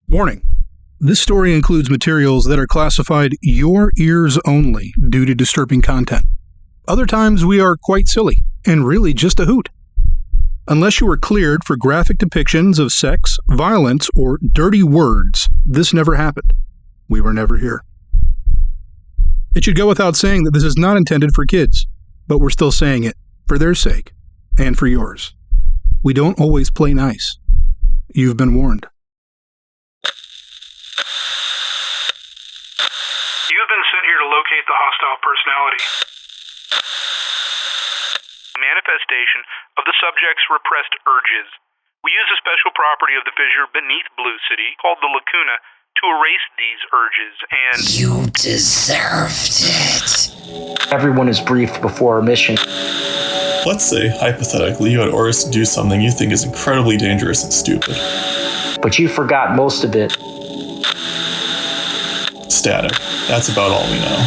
Warning. This story includes materials that are classified your ears only due to disturbing content. Other times we are quite silly and really just a hoot. Unless you are cleared for graphic depictions of sex, violence, or dirty words, this never happened. We were never here. It should go without saying that this is not intended for kids, but we're still saying it for their sake and for yours. We don't always play nice. You've been warned. You've been sent here to locate the hostile personality. Manifestation of the subject's repressed urges. We use a special property of the fissure beneath Blue City, called the Lacuna, to erase these urges, and... You deserved it. Everyone is briefed before our mission. Let's say, hypothetically, you had orders to do something you think is incredibly dangerous and stupid. But you forgot most of it. Static. That's about all we know.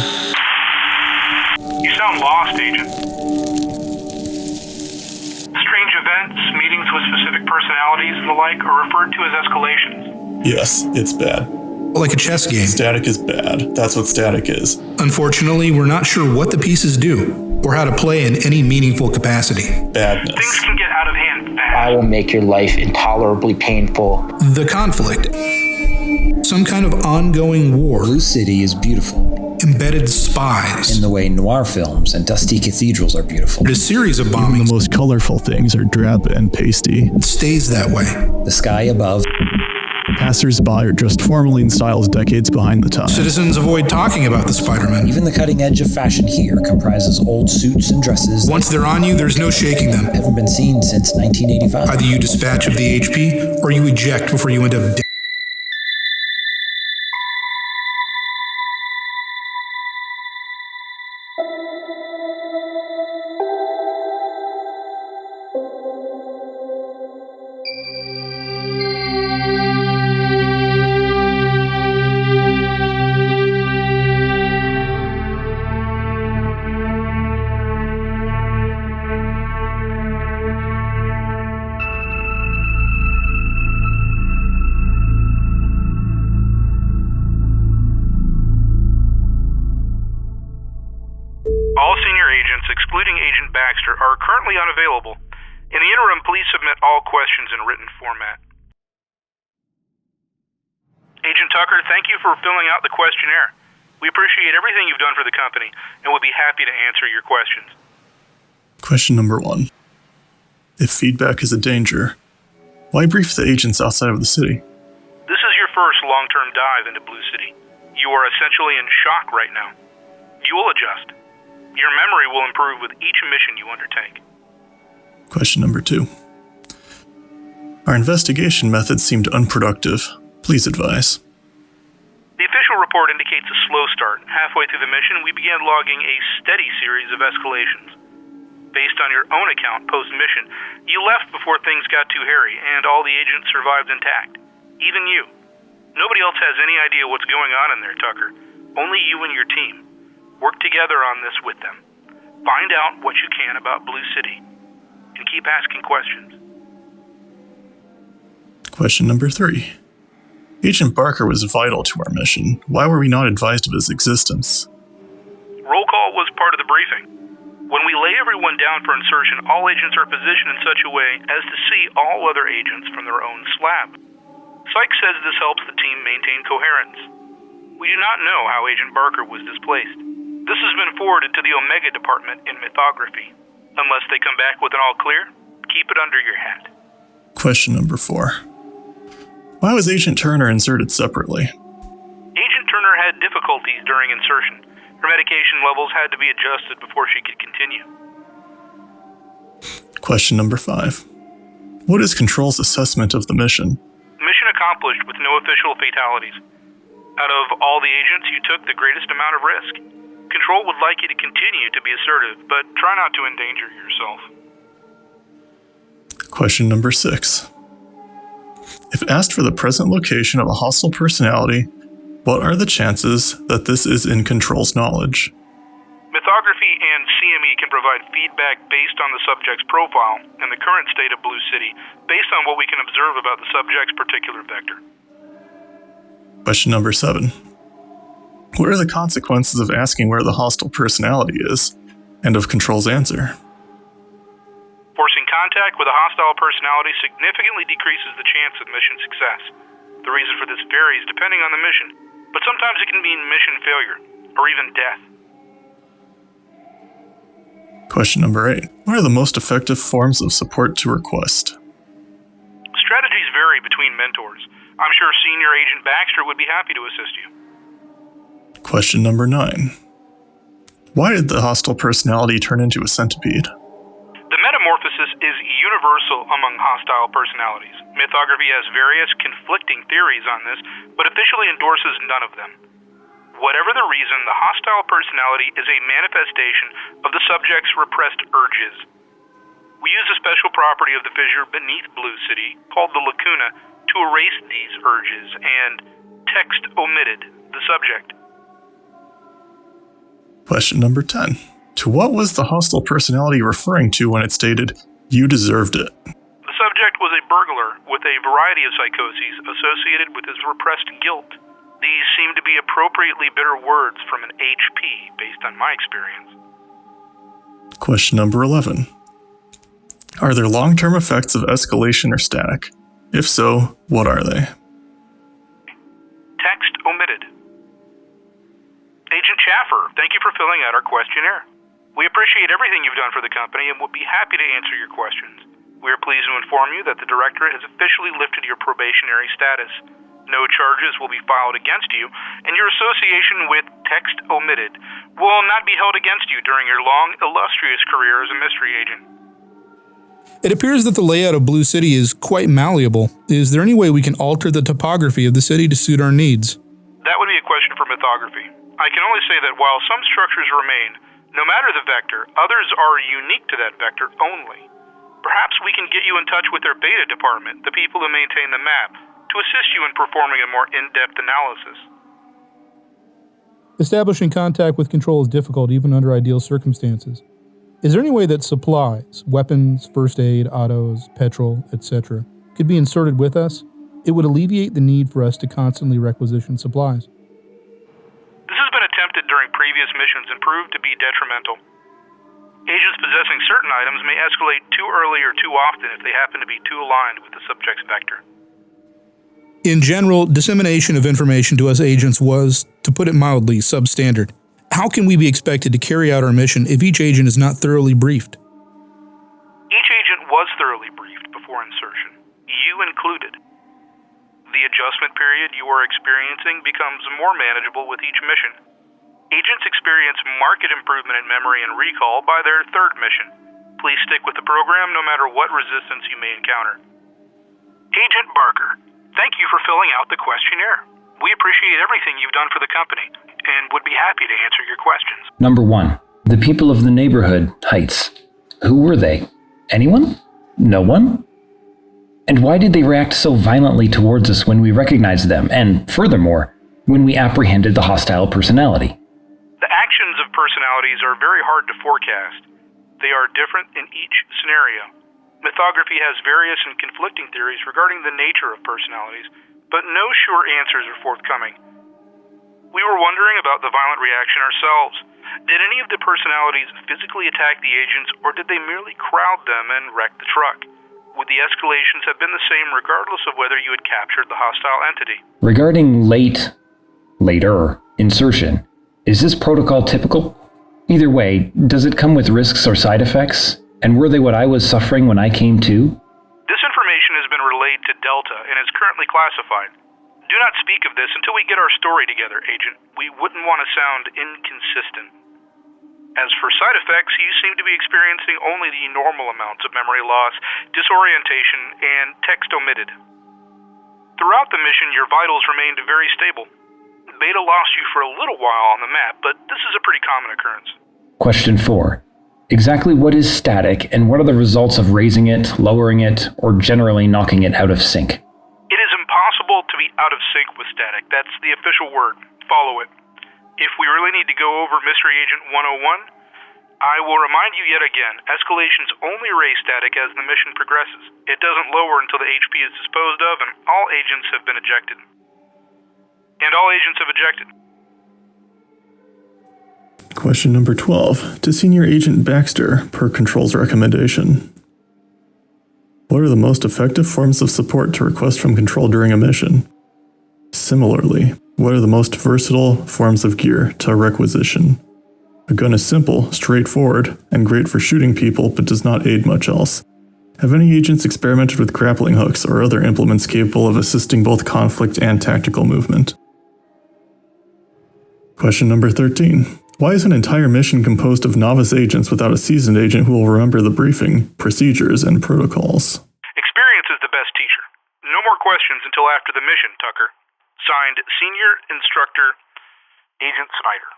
You sound lost, Agent. Strange events, meetings with specific personalities, and the like are referred to as escalations. Yes, it's bad. Like a chess game. Static is bad. That's what static is. Unfortunately, we're not sure what the pieces do or how to play in any meaningful capacity. Badness. Things can get out of hand fast. I will make your life intolerably painful. The conflict. Some kind of ongoing war. Blue City is beautiful, Embedded spies. in the way noir films and dusty cathedrals are beautiful. A series of Even bombings. the most colorful things are drab and pasty. It stays that way. The sky above, Passers-by are dressed formally in styles decades behind the times. Citizens avoid talking about the Spider-Man. even the cutting edge of fashion here comprises old suits and dresses that Once they're on you, there's no shaking them. haven't been seen since 1985. Either you dispatch of the HP or you eject before you end up dead. All senior agents, excluding Agent Baxter, are currently unavailable. In the interim, please submit all questions in written format. Agent Tucker, thank you for filling out the questionnaire. We appreciate everything you've done for the company, and we'll be happy to answer your questions. Question number 1. If feedback is a danger, why brief the agents outside of the city? This is your first long-term dive into Blue City. You are essentially in shock right now. You will adjust. Your memory will improve with each mission you undertake. Question number 2. Our investigation methods seemed unproductive. Please advise. The official report indicates a slow start. Halfway through the mission, we began logging a steady series of escalations. Based on your own account post-mission, you left before things got too hairy, and all the agents survived intact. Even you. Nobody else has any idea what's going on in there, Tucker. Only you and your team. Work together on this with them. Find out what you can about Blue City, and keep asking questions. Question number 3. Agent Barker was vital to our mission. Why were we not advised of his existence? Roll call was part of the briefing. When we lay everyone down for insertion, all agents are positioned in such a way as to see all other agents from their own slab. Sykes says this helps the team maintain coherence. We do not know how Agent Barker was displaced. This has been forwarded to the Omega Department in Mythography. Unless they come back with an all clear, keep it under your hat. Question number 4. Why was Agent Turner inserted separately? Agent Turner had difficulties during insertion. Her medication levels had to be adjusted before she could continue. Question number 5. What is Control's assessment of the mission? Mission accomplished with no official fatalities. Out of all the agents, you took the greatest amount of risk. Control would like you to continue to be assertive, but try not to endanger yourself. Question number 6. If asked for the present location of a hostile personality, what are the chances that this is in Control's knowledge? Mythography and CME can provide feedback based on the subject's profile and the current state of Blue City, based on what we can observe about the subject's particular vector. Question number 7. What are the consequences of asking where the hostile personality is, and of Control's answer? Forcing contact with a hostile personality significantly decreases the chance of mission success. The reason for this varies depending on the mission, but sometimes it can mean mission failure, or even death. Question number 8. What are the most effective forms of support to request? Strategies vary between mentors. I'm sure Senior Agent Baxter would be happy to assist you. Question number 9. Why did the hostile personality turn into a centipede? The metamorphosis is universal among hostile personalities. Mythography has various conflicting theories on this, but officially endorses none of them. Whatever the reason, the hostile personality is a manifestation of the subject's repressed urges. We use a special property of the fissure beneath Blue City, called the Lacuna, to erase these urges, and text omitted the subject. Question number 10. To what was the hostile personality referring to when it stated, "You deserved it"? The subject was a burglar with a variety of psychoses associated with his repressed guilt. These seem to be appropriately bitter words from an HP, based on my experience. Question number 11. Are there long-term effects of escalation or static? If so, what are they? Text omitted. Agent Chaffer, thank you for filling out our questionnaire. We appreciate everything you've done for the company and will be happy to answer your questions. We are pleased to inform you that the Directorate has officially lifted your probationary status. No charges will be filed against you, and your association with text omitted will not be held against you during your long, illustrious career as a mystery agent. It appears that the layout of Blue City is quite malleable. Is there any way we can alter the topography of the city to suit our needs? That would be a question for mythography. I can only say that while some structures remain, no matter the vector, others are unique to that vector only. Perhaps we can get you in touch with their beta department, the people who maintain the map, to assist you in performing a more in-depth analysis. Establishing contact with Control is difficult even under ideal circumstances. Is there any way that supplies, weapons, first aid, autos, petrol, etc., could be inserted with us? It would alleviate the need for us to constantly requisition supplies. This has been attempted during previous missions and proved to be detrimental. Agents possessing certain items may escalate too early or too often if they happen to be too aligned with the subject's vector. In general, dissemination of information to us agents was, to put it mildly, substandard. How can we be expected to carry out our mission if each agent is not thoroughly briefed? Each agent was thoroughly briefed before insertion, you included. The adjustment period you are experiencing becomes more manageable with each mission. Agents experience marked improvement in memory and recall by their third mission. Please stick with the program no matter what resistance you may encounter. Agent Barker, thank you for filling out the questionnaire. We appreciate everything you've done for the company and would be happy to answer your questions. Number 1. The people of the neighborhood, Heights. Who were they? Anyone? No one? And why did they react so violently towards us when we recognized them, and furthermore, when we apprehended the hostile personality? The actions of personalities are very hard to forecast. They are different in each scenario. Mythography has various and conflicting theories regarding the nature of personalities, but no sure answers are forthcoming. We were wondering about the violent reaction ourselves. Did any of the personalities physically attack the agents, or did they merely crowd them and wreck the truck? Would the escalations have been the same regardless of whether you had captured the hostile entity? Regarding later insertion, is this protocol typical? Either way, does it come with risks or side effects? And were they what I was suffering when I came to? This information has been relayed to Delta and is currently classified. Do not speak of this until we get our story together, Agent. We wouldn't want to sound inconsistent. As for side effects, you seem to be experiencing only the normal amounts of memory loss, disorientation, and text omitted. Throughout the mission, your vitals remained very stable. Beta lost you for a little while on the map, but this is a pretty common occurrence. Question 4. Exactly what is static, and what are the results of raising it, lowering it, or generally knocking it out of sync? It is impossible to be out of sync with static. That's the official word. Follow it. If we really need to go over Mystery Agent 101, I will remind you yet again, escalations only raise static as the mission progresses. It doesn't lower until the HP is disposed of and all agents have been ejected. and all agents have ejected. Question number 12. To Senior Agent Baxter, per Control's recommendation. What are the most effective forms of support to request from Control during a mission? Similarly, what are the most versatile forms of gear to requisition? A gun is simple, straightforward, and great for shooting people, but does not aid much else. Have any agents experimented with grappling hooks or other implements capable of assisting both conflict and tactical movement? Question number 13. Why is an entire mission composed of novice agents without a seasoned agent who will remember the briefing, procedures, and protocols? Experience is the best teacher. No more questions until after the mission, Tucker. Signed, Senior Instructor Agent Snyder.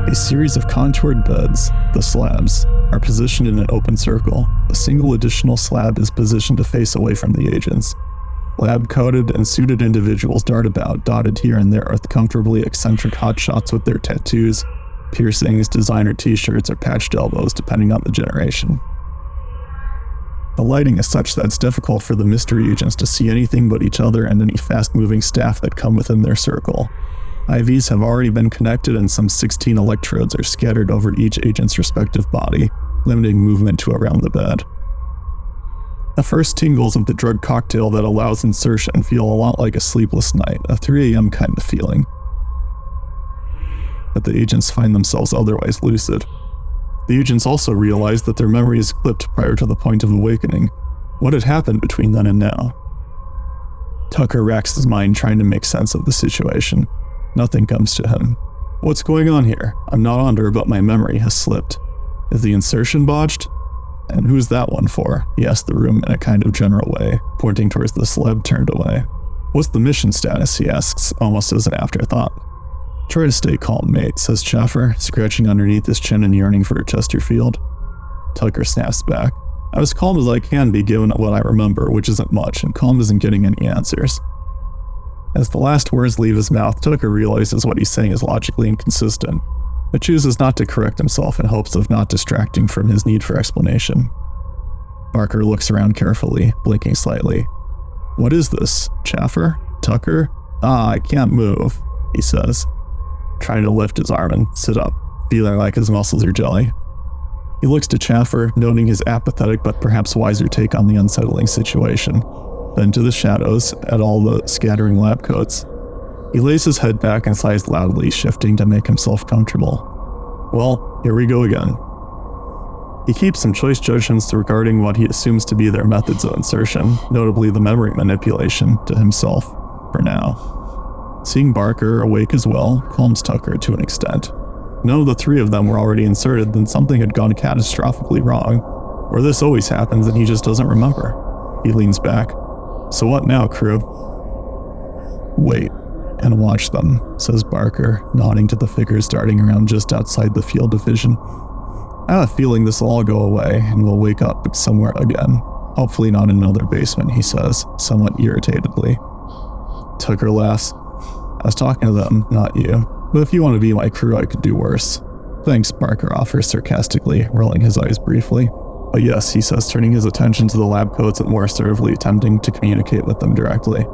A series of contoured beds, the slabs, are positioned in an open circle. A single additional slab is positioned to face away from the agents. Lab-coated and suited individuals dart about, dotted here and there with comfortably eccentric hotshots with their tattoos, piercings, designer t-shirts, or patched elbows, depending on the generation. The lighting is such that it's difficult for the mystery agents to see anything but each other and any fast-moving staff that come within their circle. IVs have already been connected and some 16 electrodes are scattered over each agent's respective body, limiting movement to around the bed. The first tingles of the drug cocktail that allows insertion feel a lot like a sleepless night, a 3 a.m. kind of feeling. But the agents find themselves otherwise lucid. The agents also realize that their memory is clipped prior to the point of awakening. What had happened between then and now? Tucker racks his mind trying to make sense of the situation. Nothing comes to him. What's going on here? I'm not under, but my memory has slipped. Is the insertion botched? And who's that one for? He asked the room in a kind of general way, pointing towards the slab turned away. What's the mission status? He asks, almost as an afterthought. Try to stay calm, mate, says Chaffer, scratching underneath his chin and yearning for a Chesterfield. Tucker snaps back. I'm as calm as I can be given what I remember, which isn't much, and calm isn't getting any answers. As the last words leave his mouth, Tucker realizes what he's saying is logically inconsistent, but chooses not to correct himself in hopes of not distracting from his need for explanation. Barker looks around carefully, blinking slightly. What is this? Chaffer? Tucker? I can't move, he says, trying to lift his arm and sit up, feeling like his muscles are jelly. He looks to Chaffer, noting his apathetic but perhaps wiser take on the unsettling situation, then to the shadows, at all the scattering lab coats. He lays his head back and sighs loudly, shifting to make himself comfortable. Well, here we go again. He keeps some choice judgments regarding what he assumes to be their methods of insertion, notably the memory manipulation, to himself, for now. Seeing Barker awake as well calms Tucker to an extent. None of the three of them were already inserted, then something had gone catastrophically wrong, or this always happens and he just doesn't remember. He leans back. So what now, crew? Wait and watch them, says Barker, nodding to the figures darting around just outside the field of vision. I have a feeling this will all go away and we'll wake up somewhere again. Hopefully not in another basement, he says, somewhat irritatedly. Tucker laughs. I was talking to them, not you. But if you want to be my crew, I could do worse. Thanks, Barker offers sarcastically, rolling his eyes briefly. But yes, he says, turning his attention to the lab coats and more assertively attempting to communicate with them directly.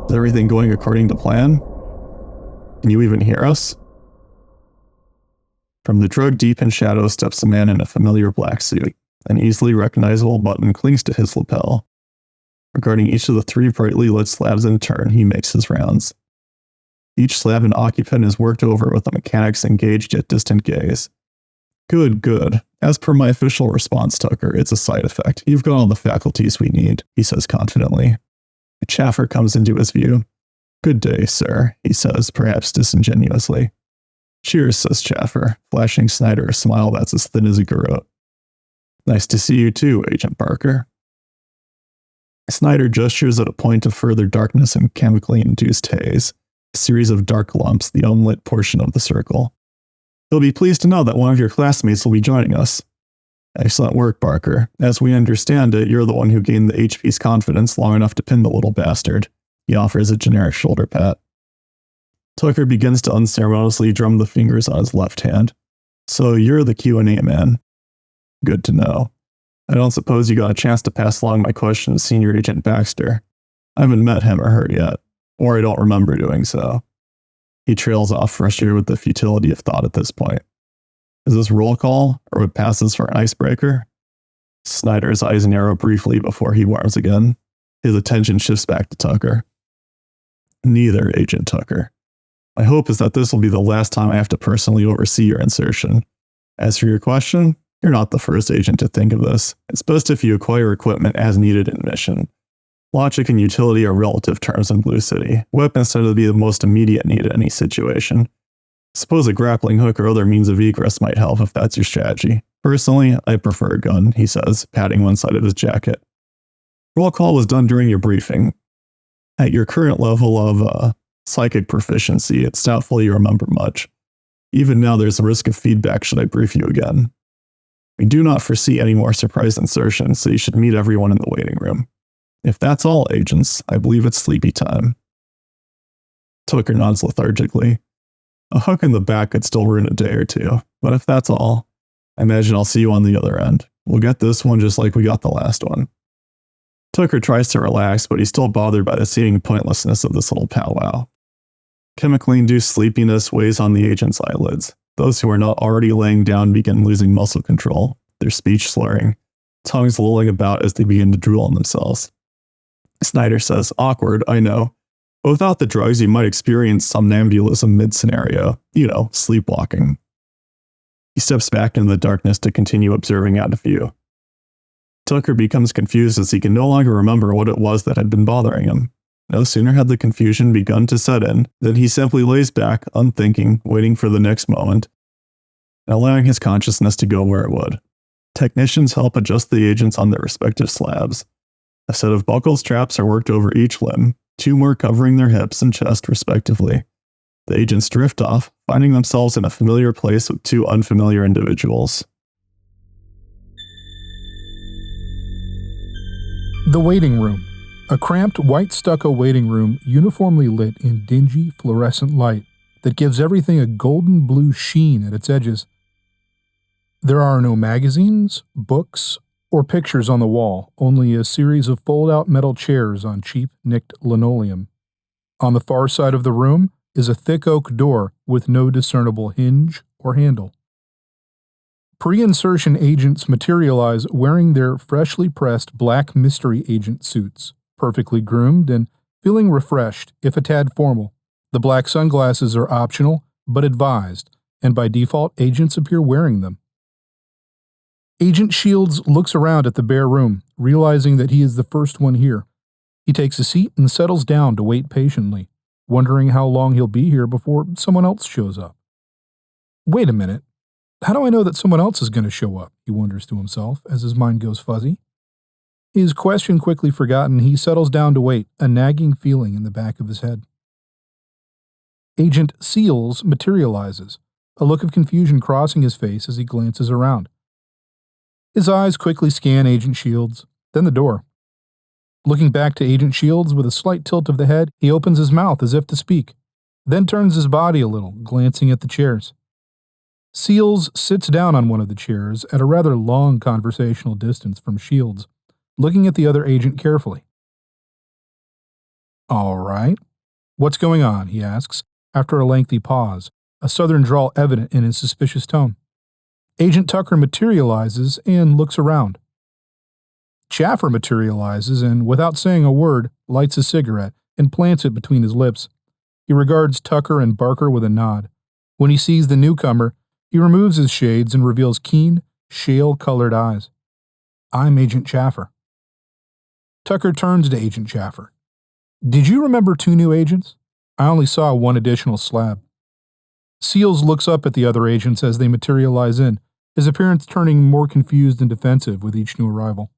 Is everything going according to plan? Can you even hear us? From the drug deep in shadow steps a man in a familiar black suit. An easily recognizable button clings to his lapel. Regarding each of the three brightly lit slabs in turn, he makes his rounds. Each slab and occupant is worked over with a mechanic's engaged yet distant gaze. Good. As per my official response, Tucker, it's a side effect. You've got all the faculties we need, he says confidently. A Chaffer comes into his view. Good day, sir, he says, perhaps disingenuously. Cheers, says Chaffer, flashing Snyder a smile that's as thin as a garrote. Nice to see you too, Agent Barker. Snyder gestures at a point of further darkness and chemically induced haze, a series of dark lumps, the unlit portion of the circle. You'll be pleased to know that one of your classmates will be joining us. Excellent work, Barker. As we understand it, you're the one who gained the HP's confidence long enough to pin the little bastard. He offers a generic shoulder pat. Tucker begins to unceremoniously drum the fingers on his left hand. So you're the Q&A man. Good to know. I don't suppose you got a chance to pass along my question to Senior Agent Baxter. I haven't met him or her yet, or I don't remember doing so. He trails off, frustrated with the futility of thought at this point. Is this roll call, or would pass this for an icebreaker? Snyder's eyes narrow briefly before he warms again. His attention shifts back to Tucker. Neither, Agent Tucker. My hope is that this will be the last time I have to personally oversee your insertion. As for your question, you're not the first agent to think of this. It's best if you acquire equipment as needed in mission. Logic and utility are relative terms in Blue City. Weapons tend to be the most immediate need in any situation. Suppose a grappling hook or other means of egress might help if that's your strategy. Personally, I prefer a gun, he says, patting one side of his jacket. Roll call was done during your briefing. At your current level of psychic proficiency, it's doubtful you remember much. Even now, there's a risk of feedback should I brief you again. We do not foresee any more surprise insertions, so you should meet everyone in the waiting room. If that's all, agents, I believe it's sleepy time. Tucker nods lethargically. A hook in the back could still ruin a day or two, but if that's all, I imagine I'll see you on the other end. We'll get this one just like we got the last one. Tucker tries to relax, but he's still bothered by the seeming pointlessness of this little powwow. Chemically induced sleepiness weighs on the agent's eyelids. Those who are not already laying down begin losing muscle control, their speech slurring, tongues lolling about as they begin to drool on themselves. Snyder says, awkward, I know. But without the drugs, you might experience somnambulism mid-scenario. Sleepwalking. He steps back into the darkness to continue observing out of view. Tucker becomes confused as he can no longer remember what it was that had been bothering him. No sooner had the confusion begun to set in than he simply lays back, unthinking, waiting for the next moment, and allowing his consciousness to go where it would. Technicians help adjust the agents on their respective slabs. A set of buckle straps are worked over each limb, 2 more covering their hips and chest respectively. The agents drift off, finding themselves in a familiar place with 2 unfamiliar individuals. The waiting room. A cramped white stucco waiting room uniformly lit in dingy fluorescent light that gives everything a golden blue sheen at its edges. There are no magazines, books, or pictures on the wall, only a series of fold-out metal chairs on cheap, nicked linoleum. On the far side of the room is a thick oak door with no discernible hinge or handle. Pre-insertion agents materialize wearing their freshly pressed black mystery agent suits, perfectly groomed and feeling refreshed, if a tad formal. The black sunglasses are optional, but advised, and by default, agents appear wearing them. Agent Shields looks around at the bare room, realizing that he is the first one here. He takes a seat and settles down to wait patiently, wondering how long he'll be here before someone else shows up. Wait a minute. How do I know that someone else is going to show up? He wonders to himself as his mind goes fuzzy. His question quickly forgotten, he settles down to wait, a nagging feeling in the back of his head. Agent Seals materializes, a look of confusion crossing his face as he glances around. His eyes quickly scan Agent Shields, then the door. Looking back to Agent Shields with a slight tilt of the head, he opens his mouth as if to speak, then turns his body a little, glancing at the chairs. Seals sits down on one of the chairs at a rather long conversational distance from Shields, looking at the other agent carefully. All right. What's going on? He asks, after a lengthy pause, a southern drawl evident in his suspicious tone. Agent Tucker materializes and looks around. Chaffer materializes and, without saying a word, lights a cigarette and plants it between his lips. He regards Tucker and Barker with a nod. When he sees the newcomer, he removes his shades and reveals keen, shale-colored eyes. I'm Agent Chaffer. Tucker turns to Agent Chaffer. Did you remember 2 new agents? I only saw 1 additional slab. Seals looks up at the other agents as they materialize in, his appearance turning more confused and defensive with each new arrival.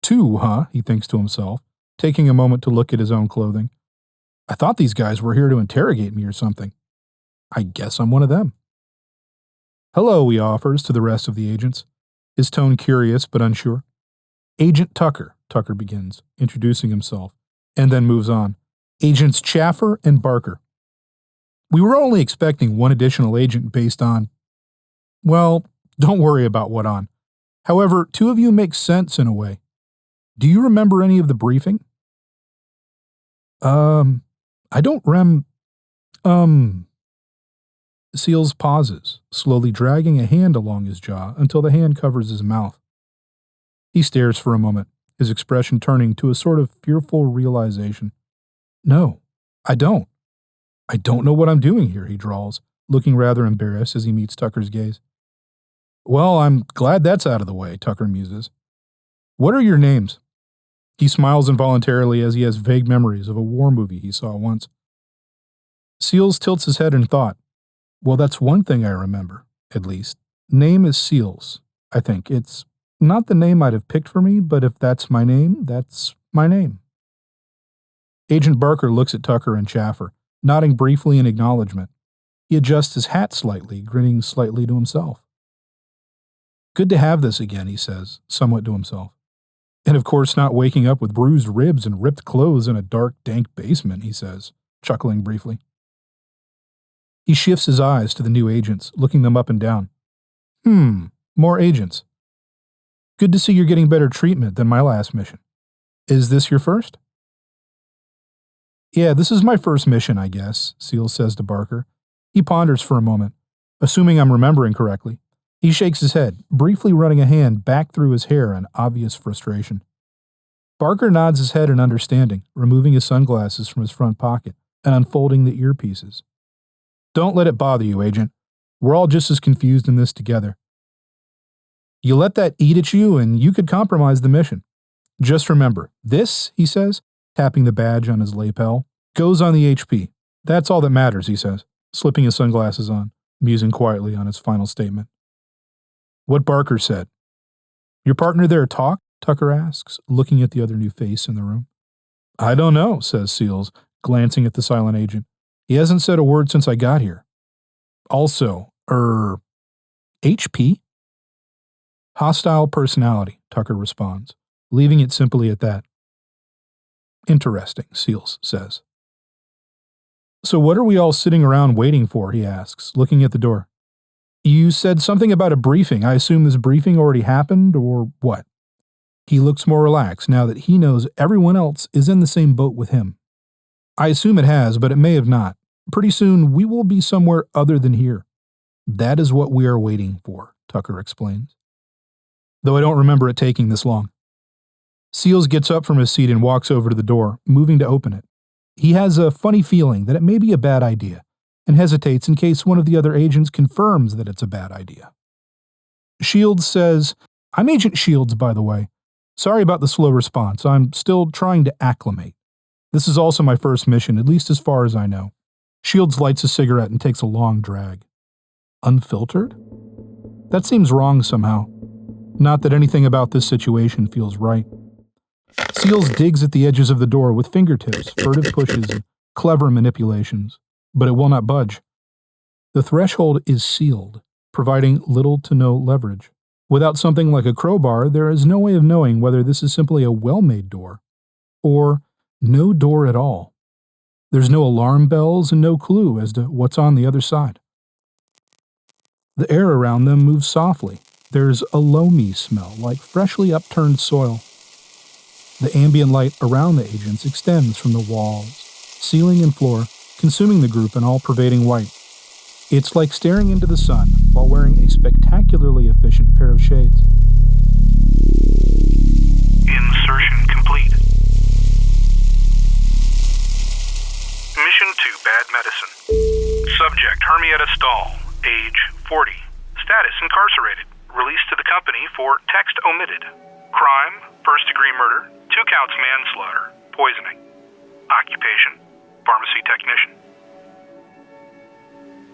2, huh? He thinks to himself, taking a moment to look at his own clothing. I thought these guys were here to interrogate me or something. I guess I'm one of them. Hello, he offers to the rest of the agents, his tone curious but unsure. Agent Tucker, Tucker begins, introducing himself, and then moves on. Agents Chaffer and Barker. We were only expecting 1 additional agent based on... Well, don't worry about what on. However, two of you make sense in a way. Do you remember any of the briefing? I don't Seals pauses, slowly dragging a hand along his jaw until the hand covers his mouth. He stares for a moment, his expression turning to a sort of fearful realization. No, I don't. I don't know what I'm doing here, he drawls, looking rather embarrassed as he meets Tucker's gaze. Well, I'm glad that's out of the way, Tucker muses. What are your names? He smiles involuntarily as he has vague memories of a war movie he saw once. Seals tilts his head in thought. Well, that's one thing I remember, at least. Name is Seals, I think. It's not the name I'd have picked for me, but if that's my name, that's my name. Agent Barker looks at Tucker and Chaffer, nodding briefly in acknowledgement. He adjusts his hat slightly, grinning slightly to himself. Good to have this again, he says, somewhat to himself. And of course not waking up with bruised ribs and ripped clothes in a dark, dank basement, he says, chuckling briefly. He shifts his eyes to the new agents, looking them up and down. More agents. Good to see you're getting better treatment than my last mission. Is this your first? Yeah, this is my first mission, I guess, Seals says to Barker. He ponders for a moment, assuming I'm remembering correctly. He shakes his head, briefly running a hand back through his hair in obvious frustration. Barker nods his head in understanding, removing his sunglasses from his front pocket and unfolding the earpieces. Don't let it bother you, Agent. We're all just as confused in this together. You let that eat at you and you could compromise the mission. Just remember, this, he says, tapping the badge on his lapel, goes on the HP. That's all that matters, he says, slipping his sunglasses on, musing quietly on his final statement. What Barker said. Your partner there talk? Tucker asks, looking at the other new face in the room. I don't know, says Seals, glancing at the silent agent. He hasn't said a word since I got here. Also, HP? Hostile personality, Tucker responds, leaving it simply at that. Interesting, Seals says. So what are we all sitting around waiting for, he asks, looking at the door. You said something about a briefing. I assume this briefing already happened, or what? He looks more relaxed now that he knows everyone else is in the same boat with him. I assume it has, but it may have not. Pretty soon, we will be somewhere other than here. That is what we are waiting for, Tucker explains. Though I don't remember it taking this long. Seals gets up from his seat and walks over to the door, moving to open it. He has a funny feeling that it may be a bad idea, and hesitates in case one of the other agents confirms that it's a bad idea. Shields says, I'm Agent Shields, by the way. Sorry about the slow response. I'm still trying to acclimate. This is also my first mission, at least as far as I know. Shields lights a cigarette and takes a long drag. Unfiltered? That seems wrong somehow. Not that anything about this situation feels right. Seals digs at the edges of the door with fingertips, furtive pushes, and clever manipulations, but it will not budge. The threshold is sealed, providing little to no leverage. Without something like a crowbar, there is no way of knowing whether this is simply a well-made door, or no door at all. There's no alarm bells and no clue as to what's on the other side. The air around them moves softly. There's a loamy smell, like freshly upturned soil. The ambient light around the agents extends from the walls, ceiling and floor, consuming the group in all-pervading white. It's like staring into the sun while wearing a spectacularly efficient pair of shades. Insertion complete. Mission to Bad Medicine. Subject Hermietta Stahl, age 40. Status incarcerated. Released to the company for text omitted. Crime, first-degree murder, 2 counts manslaughter, poisoning. Occupation, pharmacy technician.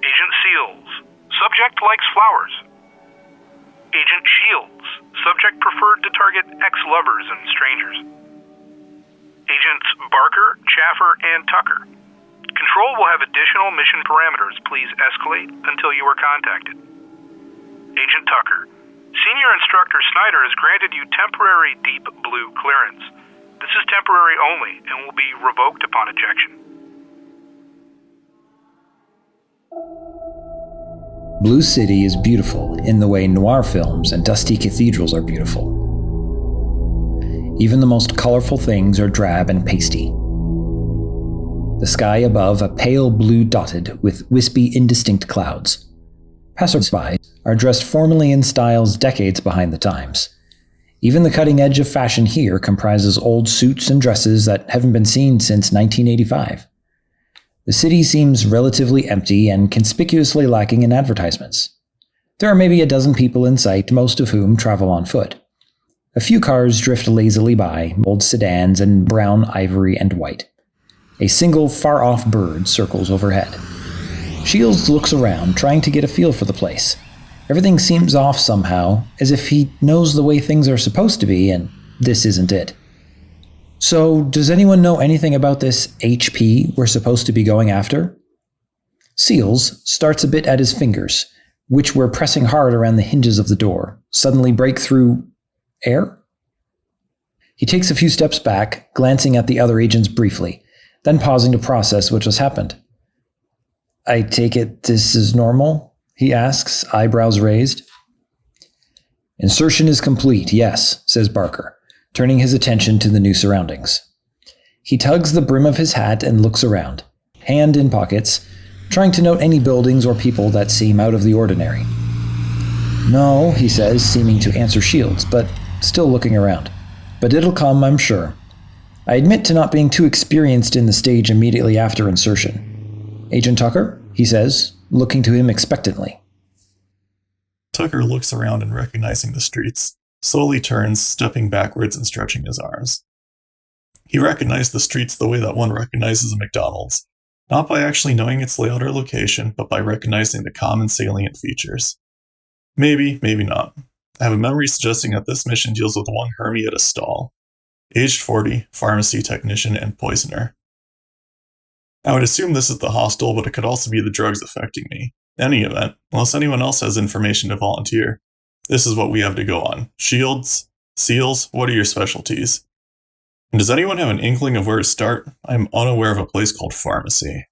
Agent Seals, subject likes flowers. Agent Shields, subject preferred to target ex-lovers and strangers. Agents Barker, Chaffer, and Tucker. Control will have additional mission parameters. Please escalate until you are contacted. Agent Tucker, Senior Instructor Snyder has granted you temporary deep blue clearance. This is temporary only and will be revoked upon ejection. Blue City is beautiful in the way noir films and dusty cathedrals are beautiful. Even the most colorful things are drab and pasty. The sky above a pale blue dotted with wispy, indistinct clouds. Passersby are dressed formally in styles decades behind the times. Even the cutting edge of fashion here comprises old suits and dresses that haven't been seen since 1985. The city seems relatively empty and conspicuously lacking in advertisements. There are maybe a dozen people in sight, most of whom travel on foot. A few cars drift lazily by, old sedans in brown, ivory, and white. A single far-off bird circles overhead. Shields looks around, trying to get a feel for the place. Everything seems off somehow, as if he knows the way things are supposed to be, and this isn't it. So, does anyone know anything about this HP we're supposed to be going after? Seals starts a bit at his fingers, which were pressing hard around the hinges of the door, suddenly break through air? He takes a few steps back, glancing at the other agents briefly, then pausing to process what just happened. I take it this is normal? He asks, eyebrows raised. Insertion is complete, yes, says Barker, turning his attention to the new surroundings. He tugs the brim of his hat and looks around, hand in pockets, trying to note any buildings or people that seem out of the ordinary. No, he says, seeming to answer Shields, but still looking around. But it'll come, I'm sure. I admit to not being too experienced in the stage immediately after insertion. Agent Tucker, he says, looking to him expectantly. Tucker looks around and recognizing the streets, slowly turns, stepping backwards and stretching his arms. He recognized the streets the way that one recognizes a McDonald's, not by actually knowing its layout or location, but by recognizing the common salient features. Maybe, maybe not. I have a memory suggesting that this mission deals with one Hermie at a stall. Aged 40, pharmacy technician, and poisoner. I would assume this is the hostel, but it could also be the drugs affecting me. In any event, unless anyone else has information to volunteer, this is what we have to go on. Shields? Seals? What are your specialties? And does anyone have an inkling of where to start? I am unaware of a place called pharmacy.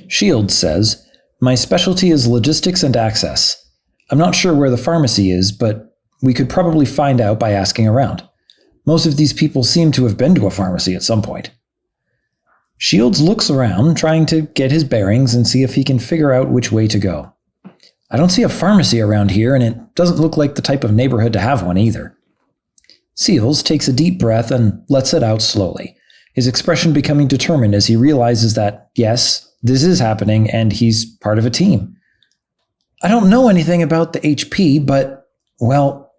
Shields says, my specialty is logistics and access. I'm not sure where the pharmacy is, but we could probably find out by asking around. Most of these people seem to have been to a pharmacy at some point. Shields looks around, trying to get his bearings and see if he can figure out which way to go. I don't see a pharmacy around here, and it doesn't look like the type of neighborhood to have one either. Seals takes a deep breath and lets it out slowly, his expression becoming determined as he realizes that, yes, this is happening and he's part of a team. I don't know anything about the HP, but, well,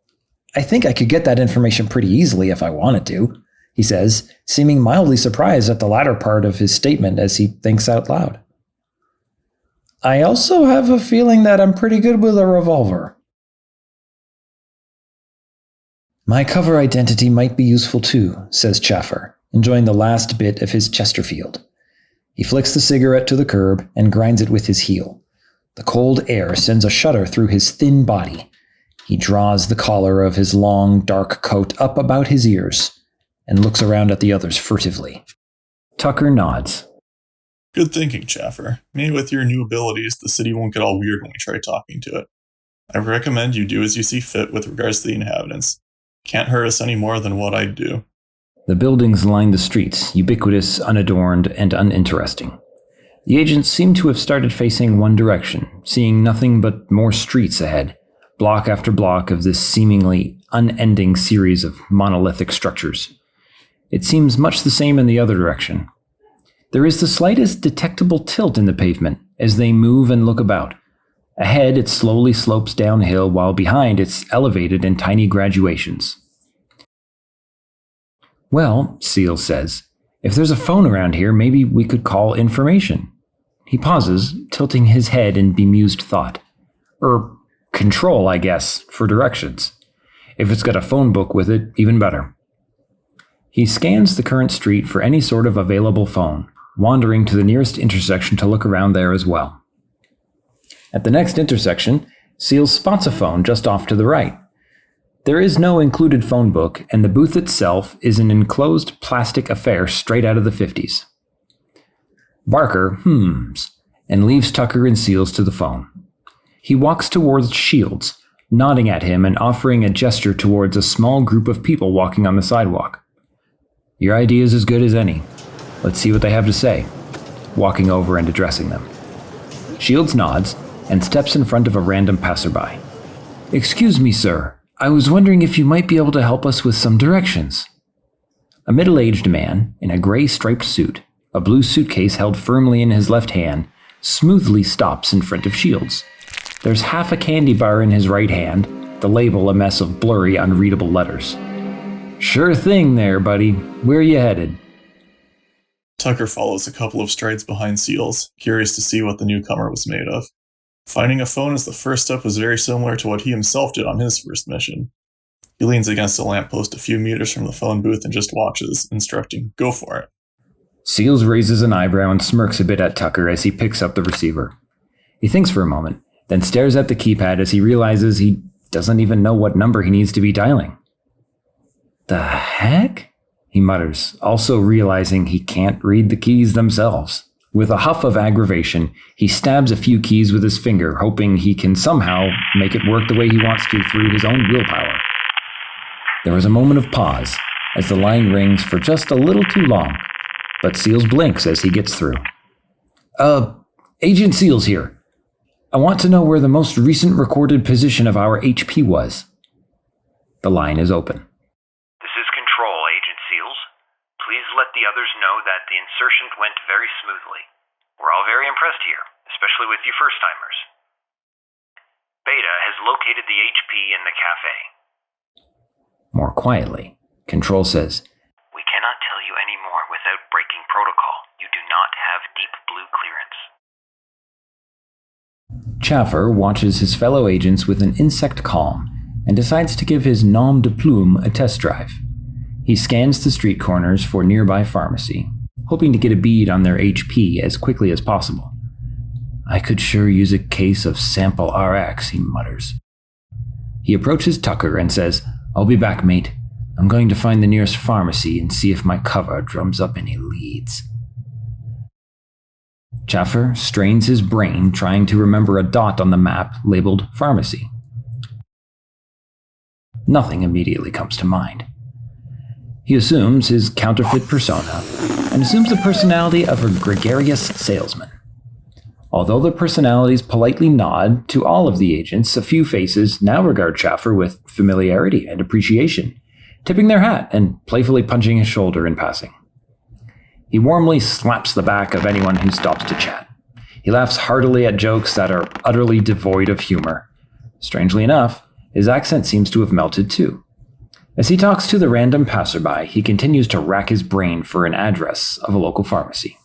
I think I could get that information pretty easily if I wanted to, he says, seeming mildly surprised at the latter part of his statement as he thinks out loud. I also have a feeling that I'm pretty good with a revolver. My cover identity might be useful too, says Chaffer, enjoying the last bit of his Chesterfield. He flicks the cigarette to the curb and grinds it with his heel. The cold air sends a shudder through his thin body. He draws the collar of his long, dark coat up about his ears and looks around at the others furtively. Tucker nods. Good thinking, Chaffer. Maybe with your new abilities, the city won't get all weird when we try talking to it. I recommend you do as you see fit with regards to the inhabitants. Can't hurt us any more than what I'd do. The buildings line the streets, ubiquitous, unadorned, and uninteresting. The agents seem to have started facing one direction, seeing nothing but more streets ahead, block after block of this seemingly unending series of monolithic structures. It seems much the same in the other direction. There is the slightest detectable tilt in the pavement as they move and look about. Ahead, it slowly slopes downhill, while behind it's elevated in tiny graduations. Well, Seal says, if there's a phone around here, maybe we could call information. He pauses, tilting his head in bemused thought. Control, I guess, for directions. If it's got a phone book with it, even better. He scans the current street for any sort of available phone, wandering to the nearest intersection to look around there as well. At the next intersection, Seal spots a phone just off to the right. There is no included phone book, and the booth itself is an enclosed plastic affair straight out of the 50s. Barker hums, and leaves Tucker and Seals to the phone. He walks towards Shields, nodding at him and offering a gesture towards a small group of people walking on the sidewalk. Your idea is as good as any. Let's see what they have to say. Walking over and addressing them. Shields nods and steps in front of a random passerby. Excuse me, sir. I was wondering if you might be able to help us with some directions. A middle-aged man in a gray striped suit, a blue suitcase held firmly in his left hand, smoothly stops in front of Shields. There's half a candy bar in his right hand, the label a mess of blurry, unreadable letters. Sure thing there, buddy. Where you headed? Tucker follows a couple of strides behind Seals, curious to see what the newcomer was made of. Finding a phone as the first step was very similar to what he himself did on his first mission. He leans against a lamppost a few meters from the phone booth and just watches, instructing, "Go for it." Seals raises an eyebrow and smirks a bit at Tucker as he picks up the receiver. He thinks for a moment, then stares at the keypad as he realizes he doesn't even know what number he needs to be dialing. The heck? He mutters, also realizing he can't read the keys themselves. With a huff of aggravation, he stabs a few keys with his finger, hoping he can somehow make it work the way he wants to through his own willpower. There is a moment of pause as the line rings for just a little too long, but Seals blinks as he gets through. Agent Seals here. I want to know where the most recent recorded position of our HP was. The line is open. This is Control, Agent Seals. Please let the others know that the insertion went very smoothly. We're all very impressed here, especially with you first-timers. Beta has located the HP in the cafe. More quietly, Control says, We cannot tell you any more without breaking protocol. You do not have deep blue clearance. Chaffer watches his fellow agents with an insect calm and decides to give his nom de plume a test drive. He scans the street corners for nearby pharmacy, hoping to get a bead on their HP as quickly as possible. I could sure use a case of sample RX, he mutters. He approaches Tucker and says, I'll be back, mate. I'm going to find the nearest pharmacy and see if my cover drums up any leads. Chaffer strains his brain trying to remember a dot on the map labeled pharmacy. Nothing immediately comes to mind. He assumes his counterfeit persona and assumes the personality of a gregarious salesman. Although the personalities politely nod to all of the agents, a few faces now regard Chaffer with familiarity and appreciation, tipping their hat and playfully punching his shoulder in passing. He warmly slaps the back of anyone who stops to chat. He laughs heartily at jokes that are utterly devoid of humor. Strangely enough, his accent seems to have melted too. As he talks to the random passerby, he continues to rack his brain for an address of a local pharmacy.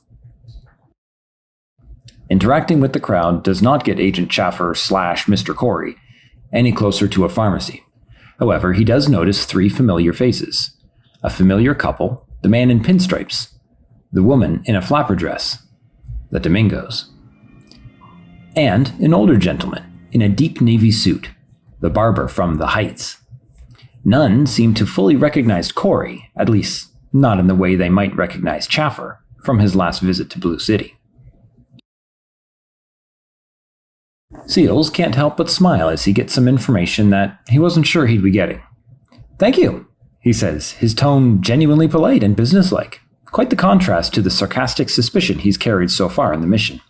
Interacting with the crowd does not get Agent Chaffer / Mr. Corey any closer to a pharmacy. However, he does notice 3 familiar faces. A familiar couple, the man in pinstripes, the woman in a flapper dress, the Domingos, and an older gentleman in a deep navy suit, the barber from the Heights. None seem to fully recognize Corey, at least not in the way they might recognize Chaffer from his last visit to Blue City. Seals can't help but smile as he gets some information that he wasn't sure he'd be getting. Thank you, he says, his tone genuinely polite and businesslike, quite the contrast to the sarcastic suspicion he's carried so far in the mission.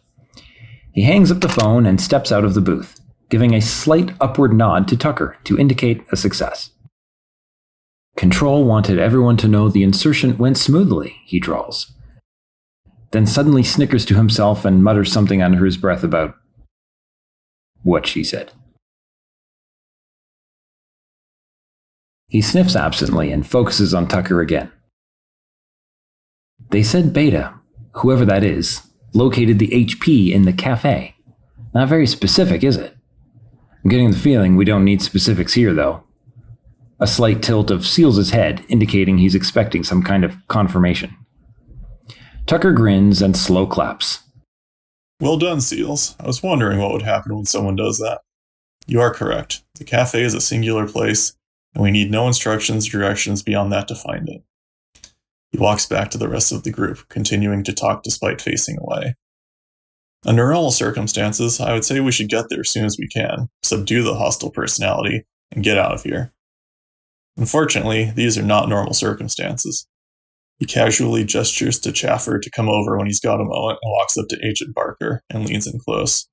He hangs up the phone and steps out of the booth, giving a slight upward nod to Tucker to indicate a success. Control wanted everyone to know the insertion went smoothly, he drawls. Then suddenly snickers to himself and mutters something under his breath about what she said. He sniffs absently and focuses on Tucker again. They said Beta, whoever that is, located the HP in the cafe. Not very specific, is it? I'm getting the feeling we don't need specifics here, though. A slight tilt of Seals' head, indicating he's expecting some kind of confirmation. Tucker grins and slow claps. Well done, Seals. I was wondering what would happen when someone does that. You are correct. The cafe is a singular place, and we need no instructions or directions beyond that to find it. He walks back to the rest of the group, continuing to talk despite facing away. Under normal circumstances, I would say we should get there as soon as we can, subdue the hostile personality, and get out of here. Unfortunately, these are not normal circumstances. He casually gestures to Chaffer to come over when he's got a moment and walks up to Agent Barker and leans in close.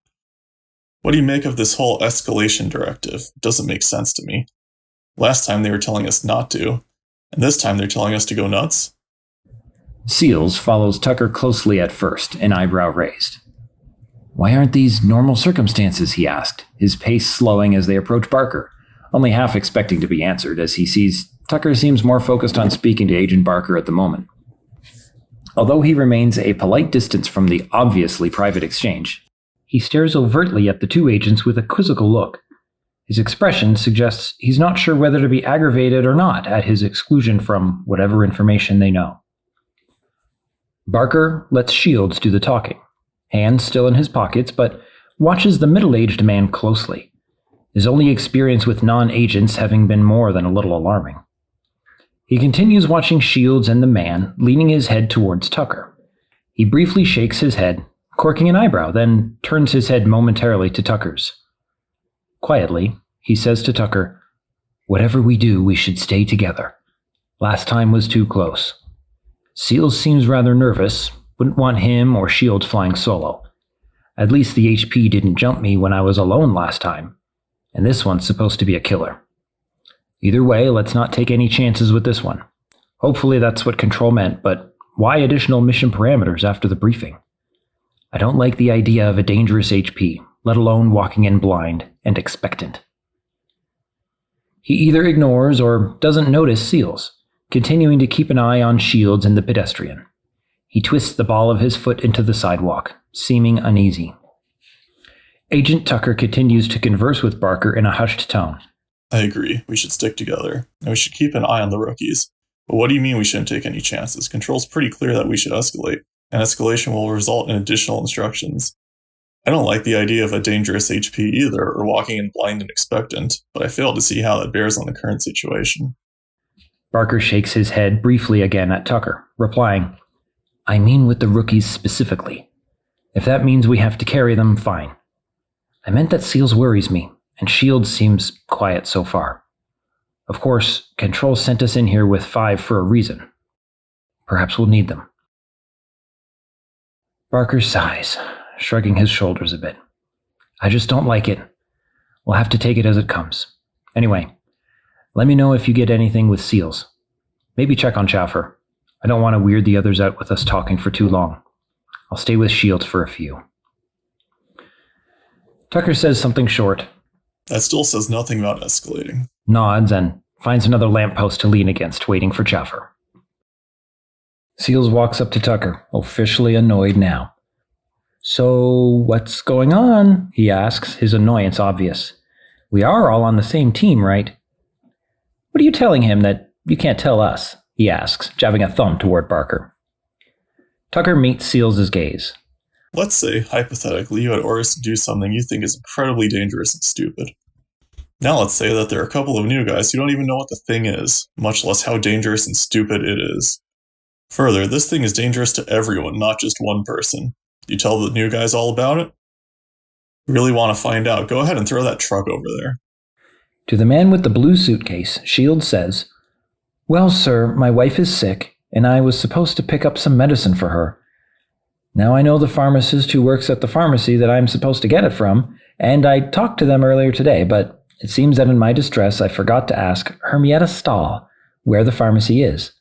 What do you make of this whole escalation directive? It doesn't make sense to me. Last time they were telling us not to, and this time they're telling us to go nuts? Seals follows Tucker closely at first, an eyebrow raised. Why aren't these normal circumstances, he asked, his pace slowing as they approach Barker, only half expecting to be answered as he sees Tucker seems more focused on speaking to Agent Barker at the moment. Although he remains a polite distance from the obviously private exchange, he stares overtly at the two agents with a quizzical look. His expression suggests he's not sure whether to be aggravated or not at his exclusion from whatever information they know. Barker lets Shields do the talking, hands still in his pockets, but watches the middle-aged man closely, his only experience with non-agents having been more than a little alarming. He continues watching Shields and the man, leaning his head towards Tucker. He briefly shakes his head, quirking an eyebrow, then turns his head momentarily to Tucker's. Quietly, he says to Tucker, "Whatever we do, we should stay together. Last time was too close." Seals seems rather nervous, wouldn't want him or Shields flying solo. At least the HP didn't jump me when I was alone last time, and this one's supposed to be a killer. Either way, let's not take any chances with this one. Hopefully that's what Control meant, but why additional mission parameters after the briefing? I don't like the idea of a dangerous HP, let alone walking in blind and expectant. He either ignores or doesn't notice Seals, continuing to keep an eye on Shields and the pedestrian. He twists the ball of his foot into the sidewalk, seeming uneasy. Agent Tucker continues to converse with Barker in a hushed tone. I agree, we should stick together, and we should keep an eye on the rookies. But what do you mean we shouldn't take any chances? Control's pretty clear that we should escalate, and escalation will result in additional instructions. I don't like the idea of a dangerous HP either, or walking in blind and expectant, but I fail to see how that bears on the current situation. Barker shakes his head briefly again at Tucker, replying, I mean with the rookies specifically. If that means we have to carry them, fine. I meant that Seals worries me, and Shields seems quiet so far. Of course, Control sent us in here with 5 for a reason. Perhaps we'll need them. Barker sighs, shrugging his shoulders a bit. I just don't like it. We'll have to take it as it comes. Anyway, let me know if you get anything with Seals. Maybe check on Chaffer. I don't want to weird the others out with us talking for too long. I'll stay with Shields for a few. Tucker says something short. That still says nothing about escalating. Nods and finds another lamppost to lean against, waiting for Chaffer. Seals walks up to Tucker, officially annoyed now. So, what's going on? He asks, his annoyance obvious. We are all on the same team, right? What are you telling him that you can't tell us? He asks, jabbing a thumb toward Barker. Tucker meets Seals' gaze. Let's say, hypothetically, you had orders to do something you think is incredibly dangerous and stupid. Now let's say that there are a couple of new guys who don't even know what the thing is, much less how dangerous and stupid it is. Further, this thing is dangerous to everyone, not just one person. You tell the new guys all about it? Really want to find out? Go ahead and throw that truck over there. To the man with the blue suitcase, Shields says, Well, sir, my wife is sick, and I was supposed to pick up some medicine for her. Now I know the pharmacist who works at the pharmacy that I'm supposed to get it from, and I talked to them earlier today, but it seems that in my distress I forgot to ask Hermietta Stahl where the pharmacy is.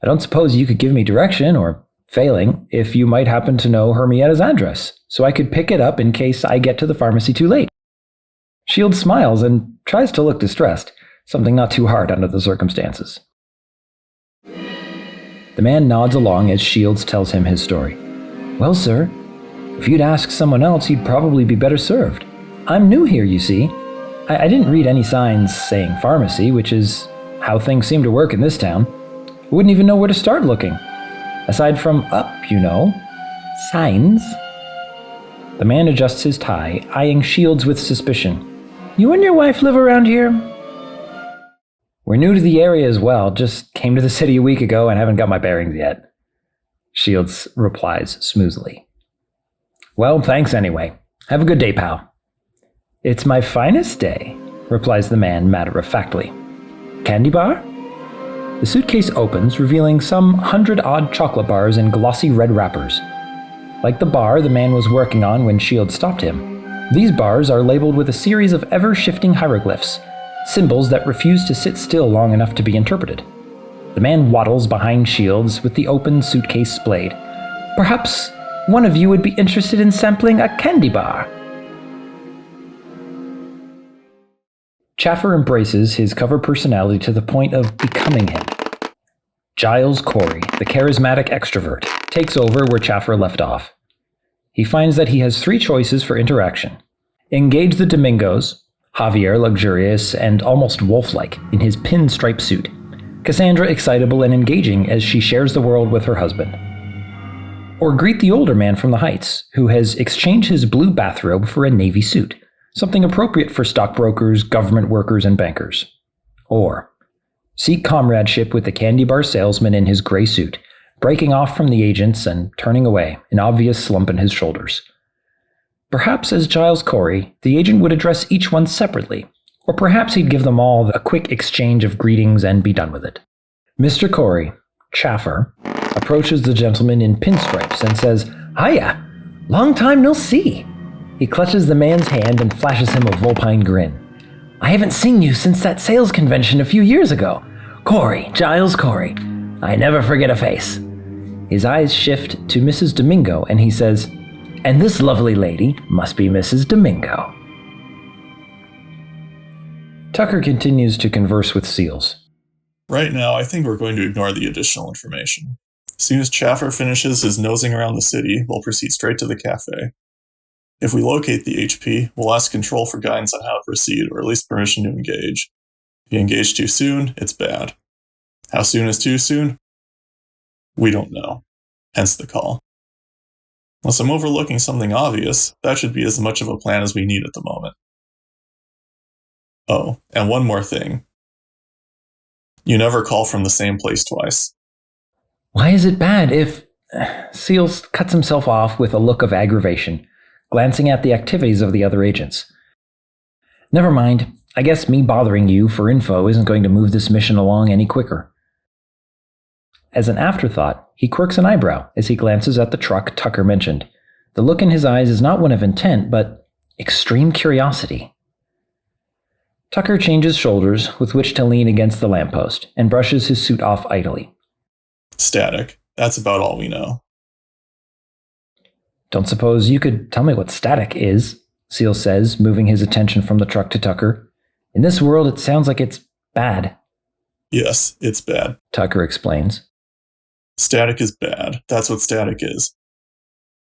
I don't suppose you could give me direction, or, failing, if you might happen to know Hermietta's address, so I could pick it up in case I get to the pharmacy too late. Shields smiles and tries to look distressed, something not too hard under the circumstances. The man nods along as Shields tells him his story. Well, sir, if you'd ask someone else, he'd probably be better served. I'm new here, you see. I didn't read any signs saying pharmacy, which is how things seem to work in this town. I wouldn't even know where to start looking. Aside from up, you know. Signs. The man adjusts his tie, eyeing Shields with suspicion. You and your wife live around here? We're new to the area as well, just came to the city a week ago and haven't got my bearings yet. Shields replies smoothly. Well, thanks anyway. Have a good day, pal. It's my finest day, replies the man matter-of-factly. Candy bar? The suitcase opens, revealing some 100-odd chocolate bars in glossy red wrappers. Like the bar the man was working on when Shield stopped him, these bars are labeled with a series of ever-shifting hieroglyphs, symbols that refuse to sit still long enough to be interpreted. The man waddles behind Shields with the open suitcase splayed. Perhaps one of you would be interested in sampling a candy bar. Chaffer embraces his cover personality to the point of becoming him. Giles Corey, the charismatic extrovert, takes over where Chaffer left off. He finds that he has 3 choices for interaction. Engage the Domingos, Javier luxurious and almost wolf-like in his pinstripe suit, Cassandra excitable and engaging as she shares the world with her husband. Or greet the older man from the Heights, who has exchanged his blue bathrobe for a navy suit, something appropriate for stockbrokers, government workers, and bankers. Or seek comradeship with the candy bar salesman in his gray suit, breaking off from the agents and turning away, an obvious slump in his shoulders. Perhaps as Giles Corey, the agent would address each one separately, or perhaps he'd give them all a quick exchange of greetings and be done with it. Mr. Corey, Chaffer, approaches the gentleman in pinstripes and says, "Hiya! Long time no see!" He clutches the man's hand and flashes him a vulpine grin. "I haven't seen you since that sales convention a few years ago. Corey, Giles Corey. I never forget a face." His eyes shift to Mrs. Domingo and he says, "And this lovely lady must be Mrs. Domingo." Tucker continues to converse with Seals. Right now, I think we're going to ignore the additional information. As soon as Chaffer finishes his nosing around the city, we'll proceed straight to the cafe. If we locate the HP, we'll ask Control for guidance on how to proceed, or at least permission to engage. If you engage too soon, it's bad. How soon is too soon? We don't know. Hence the call. Unless I'm overlooking something obvious, that should be as much of a plan as we need at the moment. Oh, and one more thing. You never call from the same place twice. Why is it bad if... Seals cuts himself off with a look of aggravation, glancing at the activities of the other agents. Never mind. I guess me bothering you for info isn't going to move this mission along any quicker. As an afterthought, he quirks an eyebrow as he glances at the truck Tucker mentioned. The look in his eyes is not one of intent, but extreme curiosity. Tucker changes shoulders with which to lean against the lamppost and brushes his suit off idly. Static. That's about all we know. Don't suppose you could tell me what static is, Seal says, moving his attention from the truck to Tucker. In this world, it sounds like it's bad. Yes, it's bad, Tucker explains. Static is bad. That's what static is.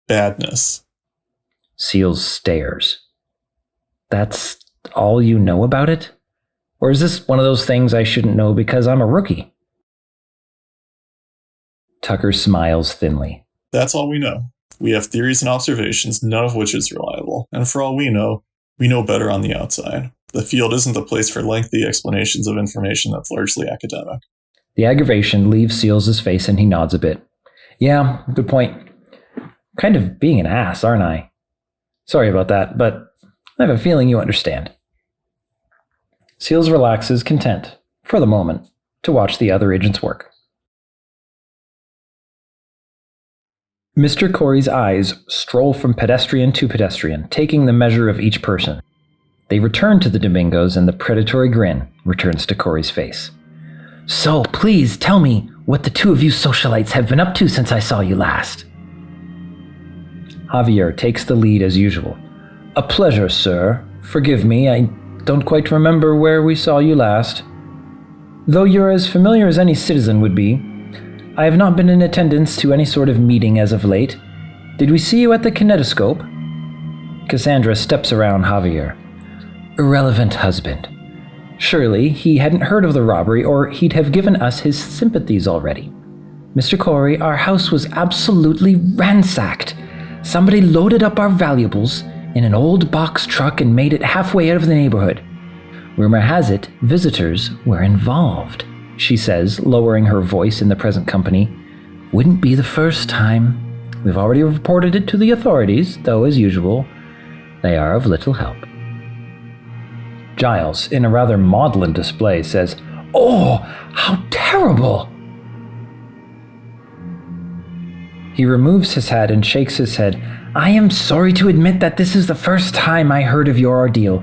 Badness. Seals stares. That's all you know about it? Or is this one of those things I shouldn't know because I'm a rookie? Tucker smiles thinly. That's all we know. We have theories and observations, none of which is reliable. And for all we know better on the outside. The field isn't the place for lengthy explanations of information that's largely academic. The aggravation leaves Seals' face and he nods a bit. Yeah, good point. Kind of being an ass, aren't I? Sorry about that, but I have a feeling you understand. Seals relaxes, content, for the moment, to watch the other agents work. Mr. Corey's eyes stroll from pedestrian to pedestrian, taking the measure of each person. They return to the Domingos and the predatory grin returns to Corey's face. So, please tell me what the two of you socialites have been up to since I saw you last. Javier takes the lead as usual. A pleasure, sir. Forgive me, I don't quite remember where we saw you last. Though you're as familiar as any citizen would be, I have not been in attendance to any sort of meeting as of late. Did we see you at the kinetoscope? Cassandra steps around Javier. Irrelevant husband. Surely he hadn't heard of the robbery or he'd have given us his sympathies already. Mr. Corey, our house was absolutely ransacked. Somebody loaded up our valuables in an old box truck and made it halfway out of the neighborhood. Rumor has it, visitors were involved, she says, lowering her voice in the present company. Wouldn't be the first time. We've already reported it to the authorities, though as usual, they are of little help. Giles, in a rather maudlin display, says, "Oh, how terrible!" He removes his hat and shakes his head. "I am sorry to admit that this is the first time I heard of your ordeal.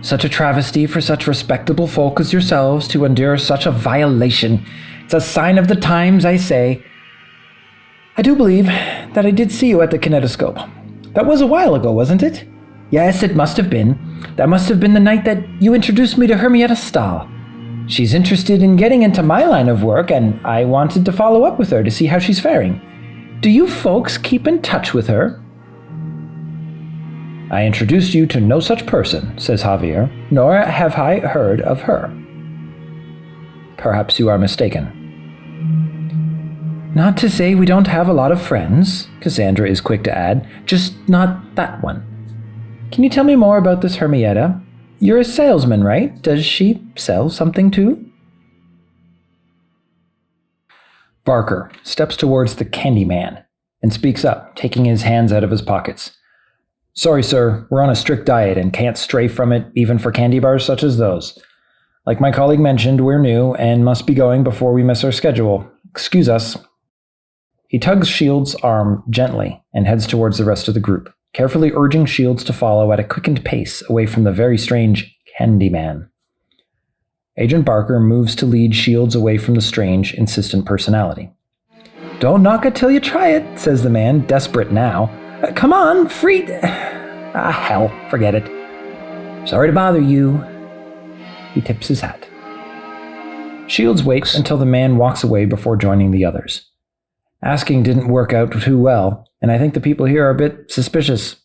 Such a travesty for such respectable folk as yourselves to endure such a violation. It's a sign of the times, I say. I do believe that I did see you at the kinetoscope. That was a while ago, wasn't it? Yes, it must have been. That must have been the night that you introduced me to Henrietta Stahl. She's interested in getting into my line of work, and I wanted to follow up with her to see how she's faring. Do you folks keep in touch with her?" "I introduced you to no such person," says Javier, "nor have I heard of her." "Perhaps you are mistaken." "Not to say we don't have a lot of friends," Cassandra is quick to add, "just not that one. Can you tell me more about this Henrietta? You're a salesman, right? Does she sell something too?" Barker steps towards the candy man and speaks up, taking his hands out of his pockets. "Sorry, sir, we're on a strict diet and can't stray from it even for candy bars such as those. Like my colleague mentioned, we're new and must be going before we miss our schedule. Excuse us." He tugs Shields' arm gently and heads towards the rest of the group, carefully urging Shields to follow at a quickened pace away from the very strange candy man. Agent Barker moves to lead Shields away from the strange, insistent personality. "Don't knock it till you try it," says the man, desperate now. "Come on, free..." Hell, forget it. "Sorry to bother you." He tips his hat. Shields waits until the man walks away before joining the others. Asking didn't work out too well, and I think the people here are a bit suspicious.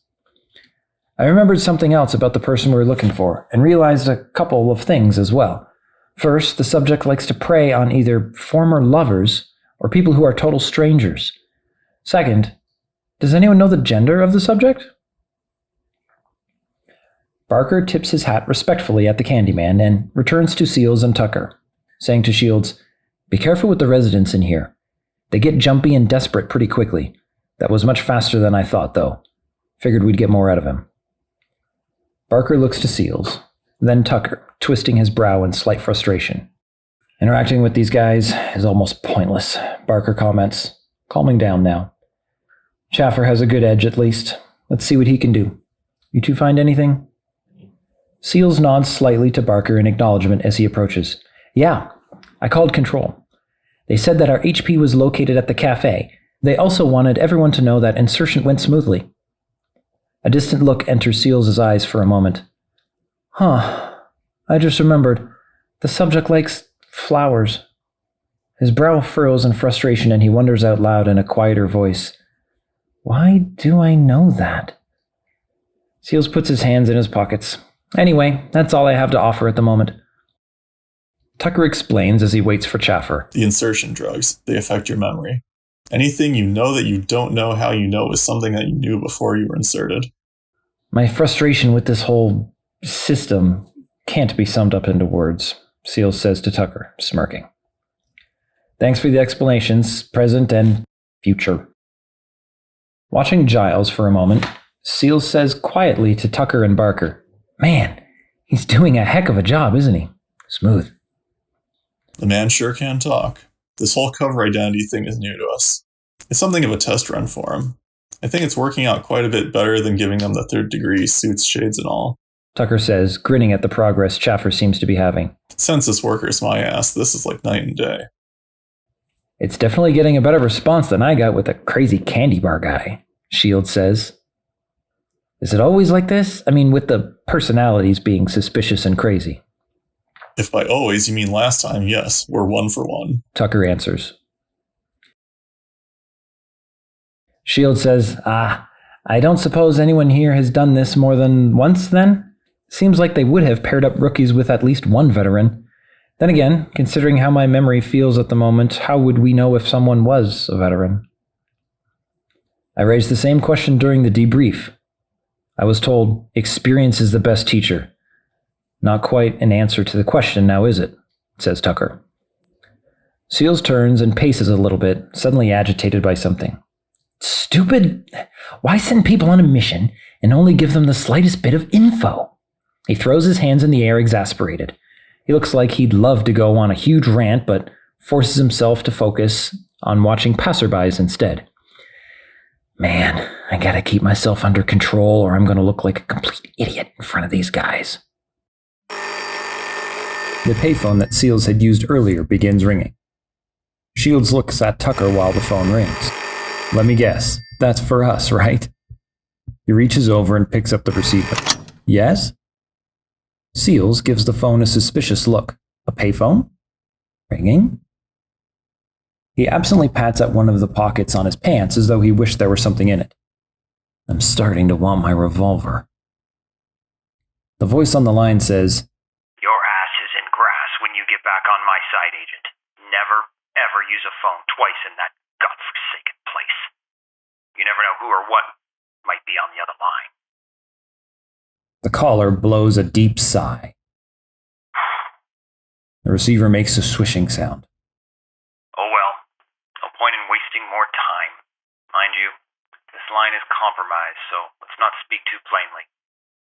I remembered something else about the person we were looking for, and realized a couple of things as well. First, the subject likes to prey on either former lovers or people who are total strangers. Second, does anyone know the gender of the subject? Barker tips his hat respectfully at the Candyman and returns to Seals and Tucker, saying to Shields, "Be careful with the residents in here. They get jumpy and desperate pretty quickly. That was much faster than I thought, though. Figured we'd get more out of him." Barker looks to Seals, then Tucker, twisting his brow in slight frustration. "Interacting with these guys is almost pointless," Barker comments, calming down now. "Schaffer has a good edge, at least. Let's see what he can do. You two find anything?" Seals nods slightly to Barker in acknowledgement as he approaches. "Yeah, I called Control. They said that our HP was located at the cafe. They also wanted everyone to know that insertion went smoothly." A distant look enters Seals' eyes for a moment. "Huh. I just remembered. The subject likes flowers." His brow furrows in frustration and he wonders out loud in a quieter voice, "Why do I know that?" Seals puts his hands in his pockets. "Anyway, that's all I have to offer at the moment." Tucker explains as he waits for Schaffer. The insertion drugs, they affect your memory. Anything you know that you don't know how you know is something that you knew before you were inserted. My frustration with this whole system can't be summed up into words, Seals says to Tucker, smirking. "Thanks for the explanations, present and future." Watching Giles for a moment, Seals says quietly to Tucker and Barker, "Man, he's doing a heck of a job, isn't he? Smooth." The man sure can talk. This whole cover identity thing is new to us. It's something of a test run for him. I think it's working out quite a bit better than giving them the third degree, suits, shades, and all. Tucker says, grinning at the progress Schaffer seems to be having. Census workers, my ass, this is like night and day. "It's definitely getting a better response than I got with the crazy candy bar guy," Shields says. "Is it always like this? I mean, with the personalities being suspicious and crazy." If by always you mean last time, yes, we're 1 for 1. Tucker answers. Shields says, I don't suppose anyone here has done this more than once, then? Seems like they would have paired up rookies with at least one veteran. Then again, considering how my memory feels at the moment, how would we know if someone was a veteran? I raised the same question during the debrief. I was told, experience is the best teacher. Not quite an answer to the question, now is it? Says Tucker. Seals turns and paces a little bit, suddenly agitated by something. Stupid. Why send people on a mission and only give them the slightest bit of info? He throws his hands in the air, exasperated. He looks like he'd love to go on a huge rant, but forces himself to focus on watching passerbys instead. Man, I gotta keep myself under control or I'm gonna look like a complete idiot in front of these guys. The payphone that Seals had used earlier begins ringing. Shields looks at Tucker while the phone rings. Let me guess, that's for us, right? He reaches over and picks up the receiver. Yes? Seals gives the phone a suspicious look. A payphone? Ringing? He absently pats at one of the pockets on his pants as though he wished there were something in it. I'm starting to want my revolver. The voice on the line says, Your ass is in grass when you get back on my side, Agent. Never, ever use a phone twice in that godforsaken place. You never know who or what might be on the other line. The caller blows a deep sigh. The receiver makes a swishing sound. Oh well, no point in wasting more time. Mind you, this line is compromised, so let's not speak too plainly.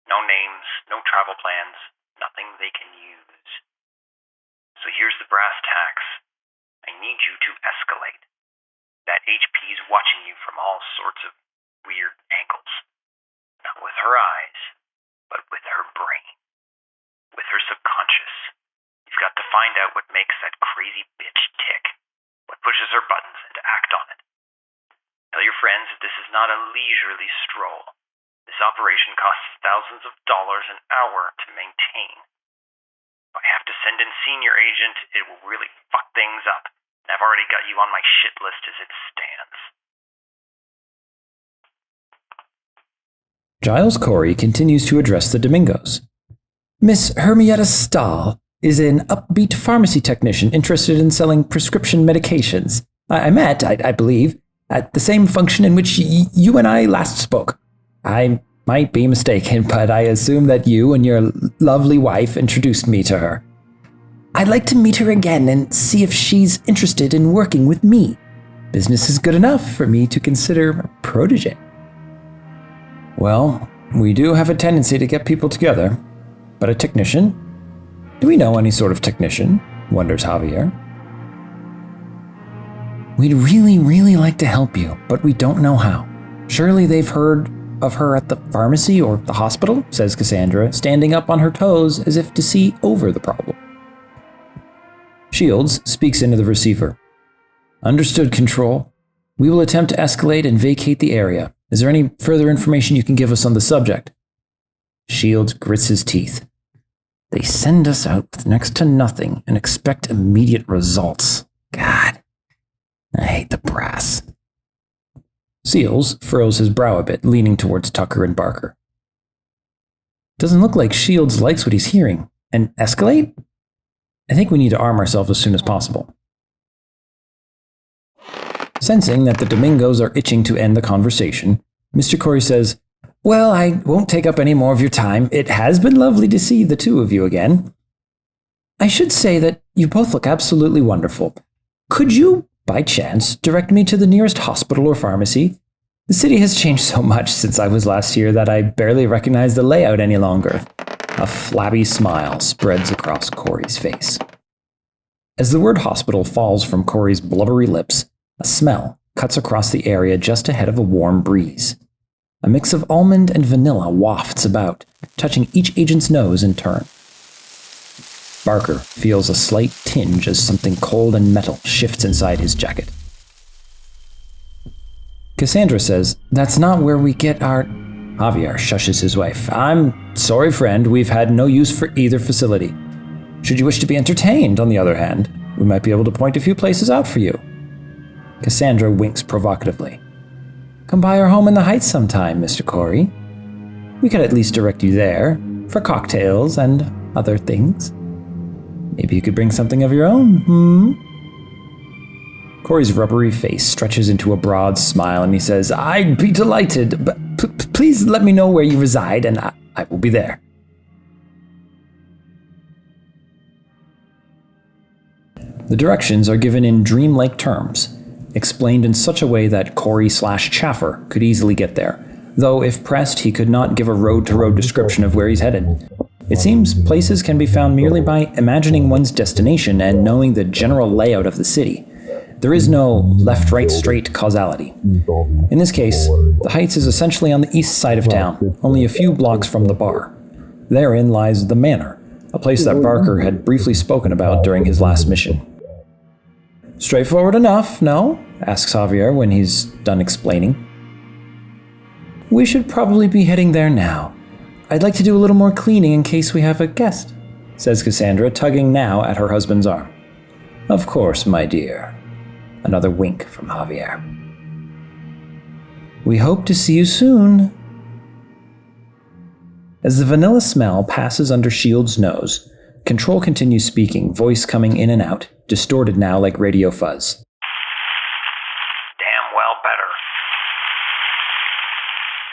No names, no travel plans, nothing they can use. So here's the brass tacks. I need you to escalate. That HP's watching you from all sorts of weird angles. Not with her eyes, but with her brain. With her subconscious. You've got to find out what makes that crazy bitch tick. What pushes her buttons and to act on it. Tell your friends that this is not a leisurely stroll. This operation costs thousands of dollars an hour to maintain. If I have to send in senior agent, it will really fuck things up. And I've already got you on my shit list as it stands. Giles Corey continues to address the Domingos. Miss Hermietta Stahl is an upbeat pharmacy technician interested in selling prescription medications. I met, I believe, at the same function in which you and I last spoke. I might be mistaken, but I assume that you and your lovely wife introduced me to her. I'd like to meet her again and see if she's interested in working with me. Business is good enough for me to consider a protege. Well, we do have a tendency to get people together. But a technician? Do we know any sort of technician? Wonders Javier. We'd really like to help you, but we don't know how. Surely they've heard of her at the pharmacy or the hospital, says Cassandra, standing up on her toes as if to see over the problem. Shields speaks into the receiver. Understood, Control. We will attempt to escalate and vacate the area. Is there any further information you can give us on the subject? Shields grits his teeth. They send us out with next to nothing and expect immediate results. God, I hate the brass. Seals furrows his brow a bit, leaning towards Tucker and Barker. Doesn't look like Shields likes what he's hearing. And escalate? I think we need to arm ourselves as soon as possible. Sensing that the Domingos are itching to end the conversation, Mr. Corey says, Well, I won't take up any more of your time. It has been lovely to see the two of you again. I should say that you both look absolutely wonderful. Could you, by chance, direct me to the nearest hospital or pharmacy? The city has changed so much since I was last here that I barely recognize the layout any longer. A flabby smile spreads across Corey's face. As the word hospital falls from Corey's blubbery lips, a smell cuts across the area just ahead of a warm breeze. A mix of almond and vanilla wafts about, touching each agent's nose in turn. Barker feels a slight tinge as something cold and metal shifts inside his jacket. Cassandra says, That's not where we get our... Javier shushes his wife. I'm sorry, friend, we've had no use for either facility. Should you wish to be entertained, on the other hand, we might be able to point a few places out for you. Cassandra winks provocatively. Come by our home in the Heights sometime, Mr. Corey. We could at least direct you there, for cocktails and other things. Maybe you could bring something of your own, Corey's rubbery face stretches into a broad smile and he says, I'd be delighted, but please let me know where you reside and I will be there. The directions are given in dreamlike terms. explained in such a way that Corey/Chaffer could easily get there, though if pressed he could not give a road-to-road description of where he's headed. It seems places can be found merely by imagining one's destination and knowing the general layout of the city. There is no left-right-straight causality. In this case, the Heights is essentially on the east side of town, only a few blocks from the bar. Therein lies the Manor, a place that Barker had briefly spoken about during his last mission. Straightforward enough, no? Asks Javier when he's done explaining. We should probably be heading there now. I'd like to do a little more cleaning in case we have a guest, says Cassandra, tugging now at her husband's arm. Of course, my dear. Another wink from Javier. We hope to see you soon. As the vanilla smell passes under S.H.I.E.L.D.'s nose, Control continues speaking, voice coming in and out, distorted now like radio fuzz. Damn well better.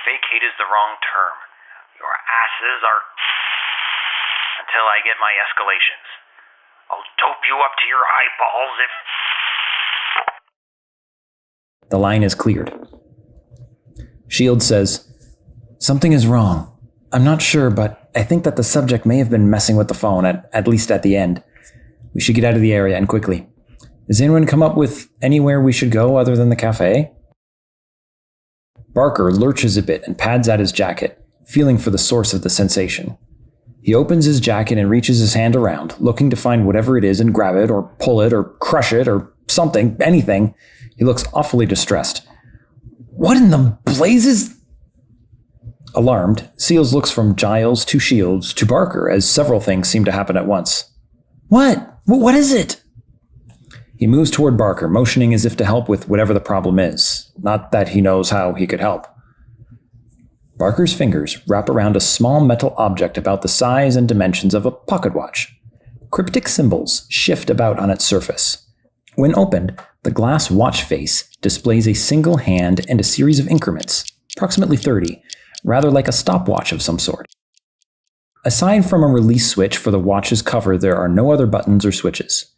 Vacate is the wrong term. Your asses are... Until I get my escalations. I'll dope you up to your eyeballs if... The line is cleared. S.H.I.E.L.D. says, Something is wrong. I'm not sure, but I think that the subject may have been messing with the phone, at least at the end. We should get out of the area and quickly. Has anyone come up with anywhere we should go other than the cafe? Barker lurches a bit and pads at his jacket, feeling for the source of the sensation. He opens his jacket and reaches his hand around, looking to find whatever it is and grab it, or pull it, or crush it, or something, anything. He looks awfully distressed. What in the blazes? Alarmed, Seals looks from Giles to Shields to Barker as several things seem to happen at once. What? What is it? He moves toward Barker, motioning as if to help with whatever the problem is. Not that he knows how he could help. Barker's fingers wrap around a small metal object about the size and dimensions of a pocket watch. Cryptic symbols shift about on its surface. When opened, the glass watch face displays a single hand and a series of increments, approximately 30, rather like a stopwatch of some sort. Aside from a release switch for the watch's cover, there are no other buttons or switches.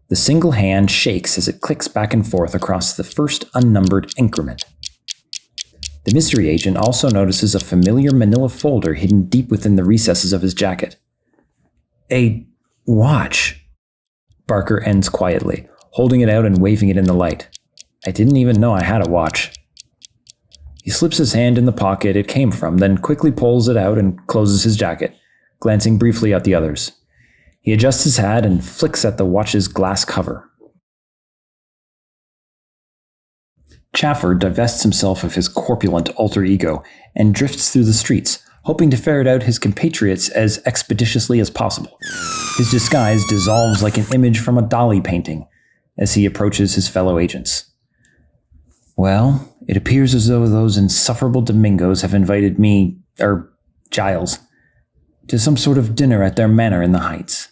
The single hand shakes as it clicks back and forth across the first unnumbered increment. The mystery agent also notices a familiar manila folder hidden deep within the recesses of his jacket. A watch. Barker ends quietly, holding it out and waving it in the light. I didn't even know I had a watch. He slips his hand in the pocket it came from, then quickly pulls it out and closes his jacket, glancing briefly at the others. He adjusts his hat and flicks at the watch's glass cover. Chaffer divests himself of his corpulent alter ego and drifts through the streets, hoping to ferret out his compatriots as expeditiously as possible. His disguise dissolves like an image from a Dali painting as he approaches his fellow agents. Well, it appears as though those insufferable Domingos have invited me, Giles, to some sort of dinner at their manor in the Heights.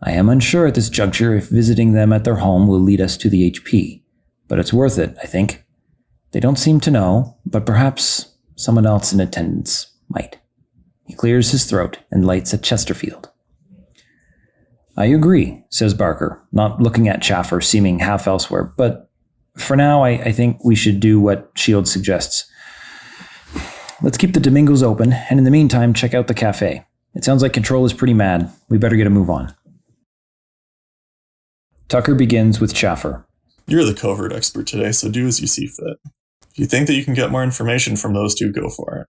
I am unsure at this juncture if visiting them at their home will lead us to the HP, but it's worth it, I think. They don't seem to know, but perhaps someone else in attendance might. He clears his throat and lights a Chesterfield. I agree, says Barker, not looking at Chaffer, seeming half elsewhere, but for now, I think we should do what S.H.I.E.L.D. suggests. Let's keep the Domingos open, and in the meantime, check out the cafe. It sounds like Control is pretty mad. We better get a move on. Tucker begins with Chaffer. You're the covert expert today, so do as you see fit. If you think that you can get more information from those two, go for it.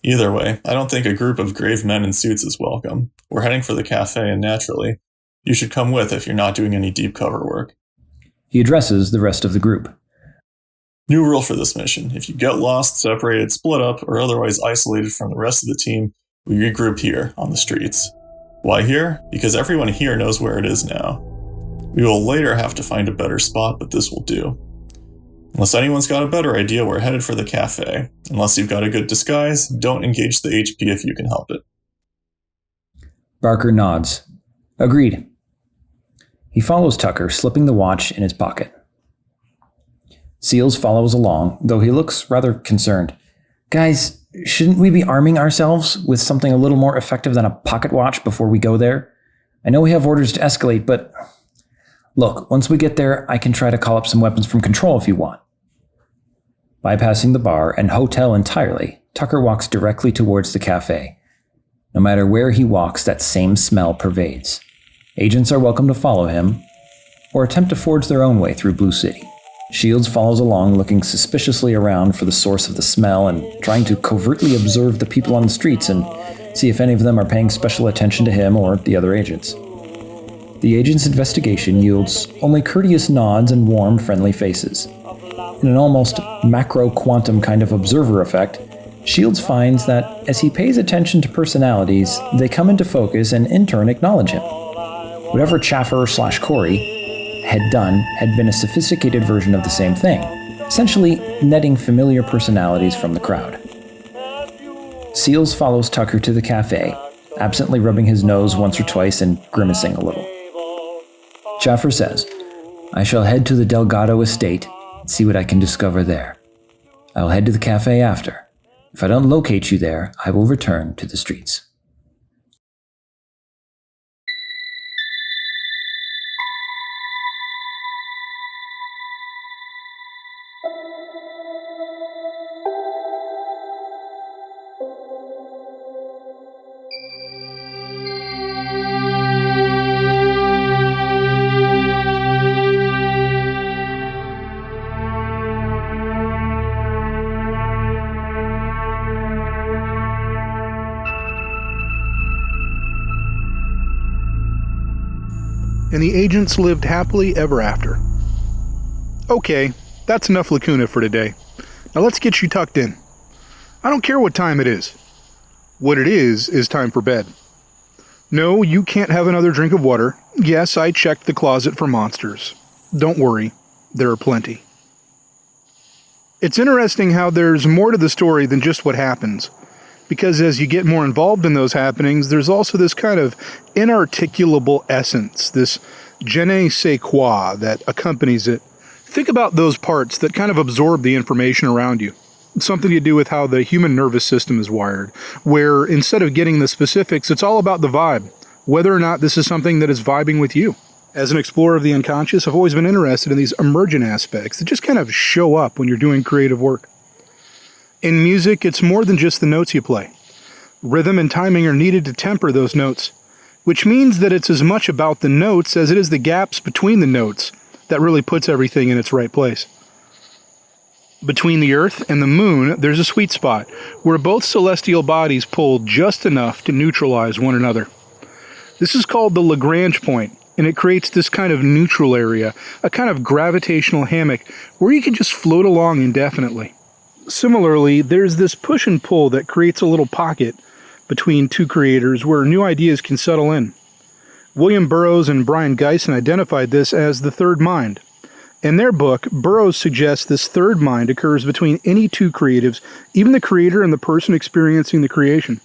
Either way, I don't think a group of grave men in suits is welcome. We're heading for the cafe, and naturally, you should come with if you're not doing any deep cover work. He addresses the rest of the group. New rule for this mission. If you get lost, separated, split up, or otherwise isolated from the rest of the team, we regroup here, on the streets. Why here? Because everyone here knows where it is now. We will later have to find a better spot, but this will do. Unless anyone's got a better idea, we're headed for the cafe. Unless you've got a good disguise, don't engage the HP if you can help it. Barker nods. Agreed. He follows Tucker, slipping the watch in his pocket. Seals follows along, though he looks rather concerned. Guys, shouldn't we be arming ourselves with something a little more effective than a pocket watch before we go there? I know we have orders to escalate, but Look, once we get there, I can try to call up some weapons from Control if you want. Bypassing the bar and hotel entirely, Tucker walks directly towards the cafe. No matter where he walks, that same smell pervades. Agents are welcome to follow him, or attempt to forge their own way through Blue City. Shields follows along, looking suspiciously around for the source of the smell and trying to covertly observe the people on the streets and see if any of them are paying special attention to him or the other agents. The agent's investigation yields only courteous nods and warm, friendly faces. In an almost macro-quantum kind of observer effect, Shields finds that as he pays attention to personalities, they come into focus and in turn acknowledge him. Whatever Chaffer/Corey had done had been a sophisticated version of the same thing, essentially netting familiar personalities from the crowd. Seals follows Tucker to the cafe, absently rubbing his nose once or twice and grimacing a little. Chaffer says, "I shall head to the Delgado estate and see what I can discover there. I will head to the cafe after. If I don't locate you there, I will return to the streets." And the agents lived happily ever after. Okay, that's enough Lacuna for today. Now let's get you tucked in. I don't care what time it is. What it is time for bed. No, you can't have another drink of water. Yes, I checked the closet for monsters. Don't worry, there are plenty. It's interesting how there's more to the story than just what happens. Because as you get more involved in those happenings, there's also this kind of inarticulable essence, this je ne sais quoi that accompanies it. Think about those parts that kind of absorb the information around you. It's something to do with how the human nervous system is wired, where instead of getting the specifics, it's all about the vibe, whether or not this is something that is vibing with you. As an explorer of the unconscious, I've always been interested in these emergent aspects that just kind of show up when you're doing creative work. In music, it's more than just the notes you play. Rhythm and timing are needed to temper those notes, which means that it's as much about the notes as it is the gaps between the notes that really puts everything in its right place. Between the Earth and the Moon, there's a sweet spot where both celestial bodies pull just enough to neutralize one another. This is called the Lagrange point, and it creates this kind of neutral area, a kind of gravitational hammock where you can just float along indefinitely. Similarly, there's this push and pull that creates a little pocket between two creators where new ideas can settle in. William Burroughs and Brian Geisen identified this as the third mind. In their book, Burroughs suggests this third mind occurs between any two creatives, even the creator and the person experiencing the creation.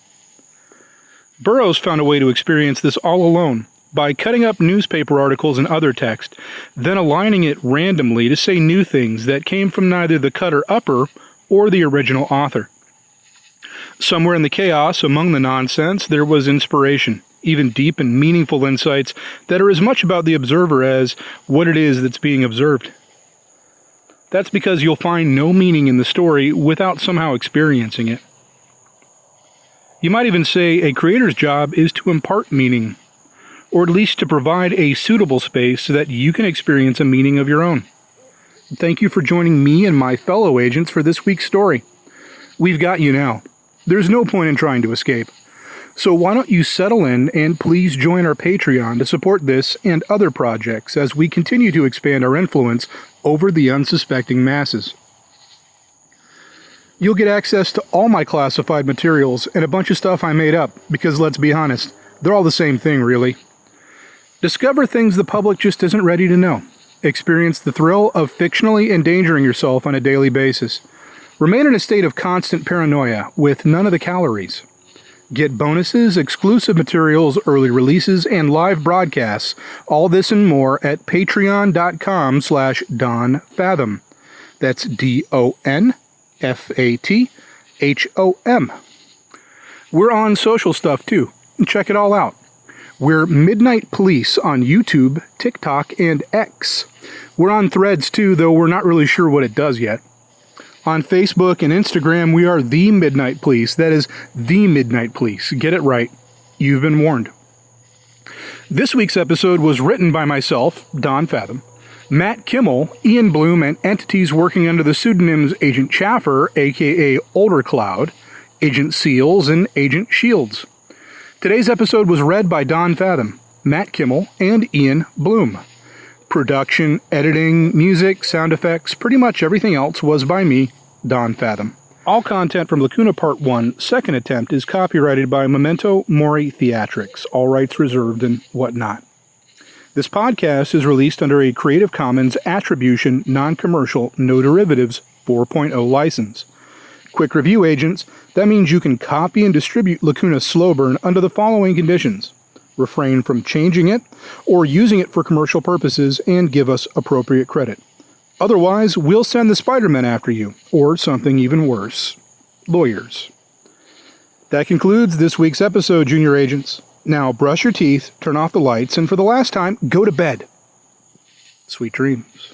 Burroughs found a way to experience this all alone, by cutting up newspaper articles and other text, then aligning it randomly to say new things that came from neither the cutter-upper or the original author. Somewhere in the chaos, among the nonsense, there was inspiration, even deep and meaningful insights that are as much about the observer as what it is that's being observed. That's because you'll find no meaning in the story without somehow experiencing it. You might even say a creator's job is to impart meaning, or at least to provide a suitable space so that you can experience a meaning of your own. Thank you for joining me and my fellow agents for this week's story. We've got you now. There's no point in trying to escape. So why don't you settle in and please join our Patreon to support this and other projects as we continue to expand our influence over the unsuspecting masses. You'll get access to all my classified materials and a bunch of stuff I made up, because let's be honest, they're all the same thing, really. Discover things the public just isn't ready to know. Experience the thrill of fictionally endangering yourself on a daily basis. Remain in a state of constant paranoia with none of the calories. Get bonuses, exclusive materials, early releases, and live broadcasts. All this and more at patreon.com/DonFathom. That's DonFathom. We're on social stuff too. Check it all out. We're Midnight Police on YouTube, TikTok, and X. We're on Threads too, though we're not really sure what it does yet. On Facebook and Instagram, we are The Midnight Police. That is The Midnight Police. Get it right. You've been warned. This week's episode was written by myself, Don Fathom, Matt Kimmel, Ian Bloom, and entities working under the pseudonyms Agent Chaffer, aka Older Cloud, Agent Seals, and Agent Shields. Today's episode was read by Don Fathom, Matt Kimmel, and Ian Bloom. Production, editing, music, sound effects, pretty much everything else was by me, Don Fathom. All content from Lacuna Part 1, second attempt, is copyrighted by Memento Mori Theatrics, all rights reserved and whatnot. This podcast is released under a Creative Commons Attribution, Non-Commercial, No Derivatives 4.0 license. Quick review, agents, that means you can copy and distribute Lacuna Slow Burn under the following conditions. Refrain from changing it or using it for commercial purposes and give us appropriate credit. Otherwise, we'll send the Spider-Men after you, or something even worse. Lawyers. That concludes this week's episode, Junior Agents. Now brush your teeth, turn off the lights, and for the last time, go to bed. Sweet dreams.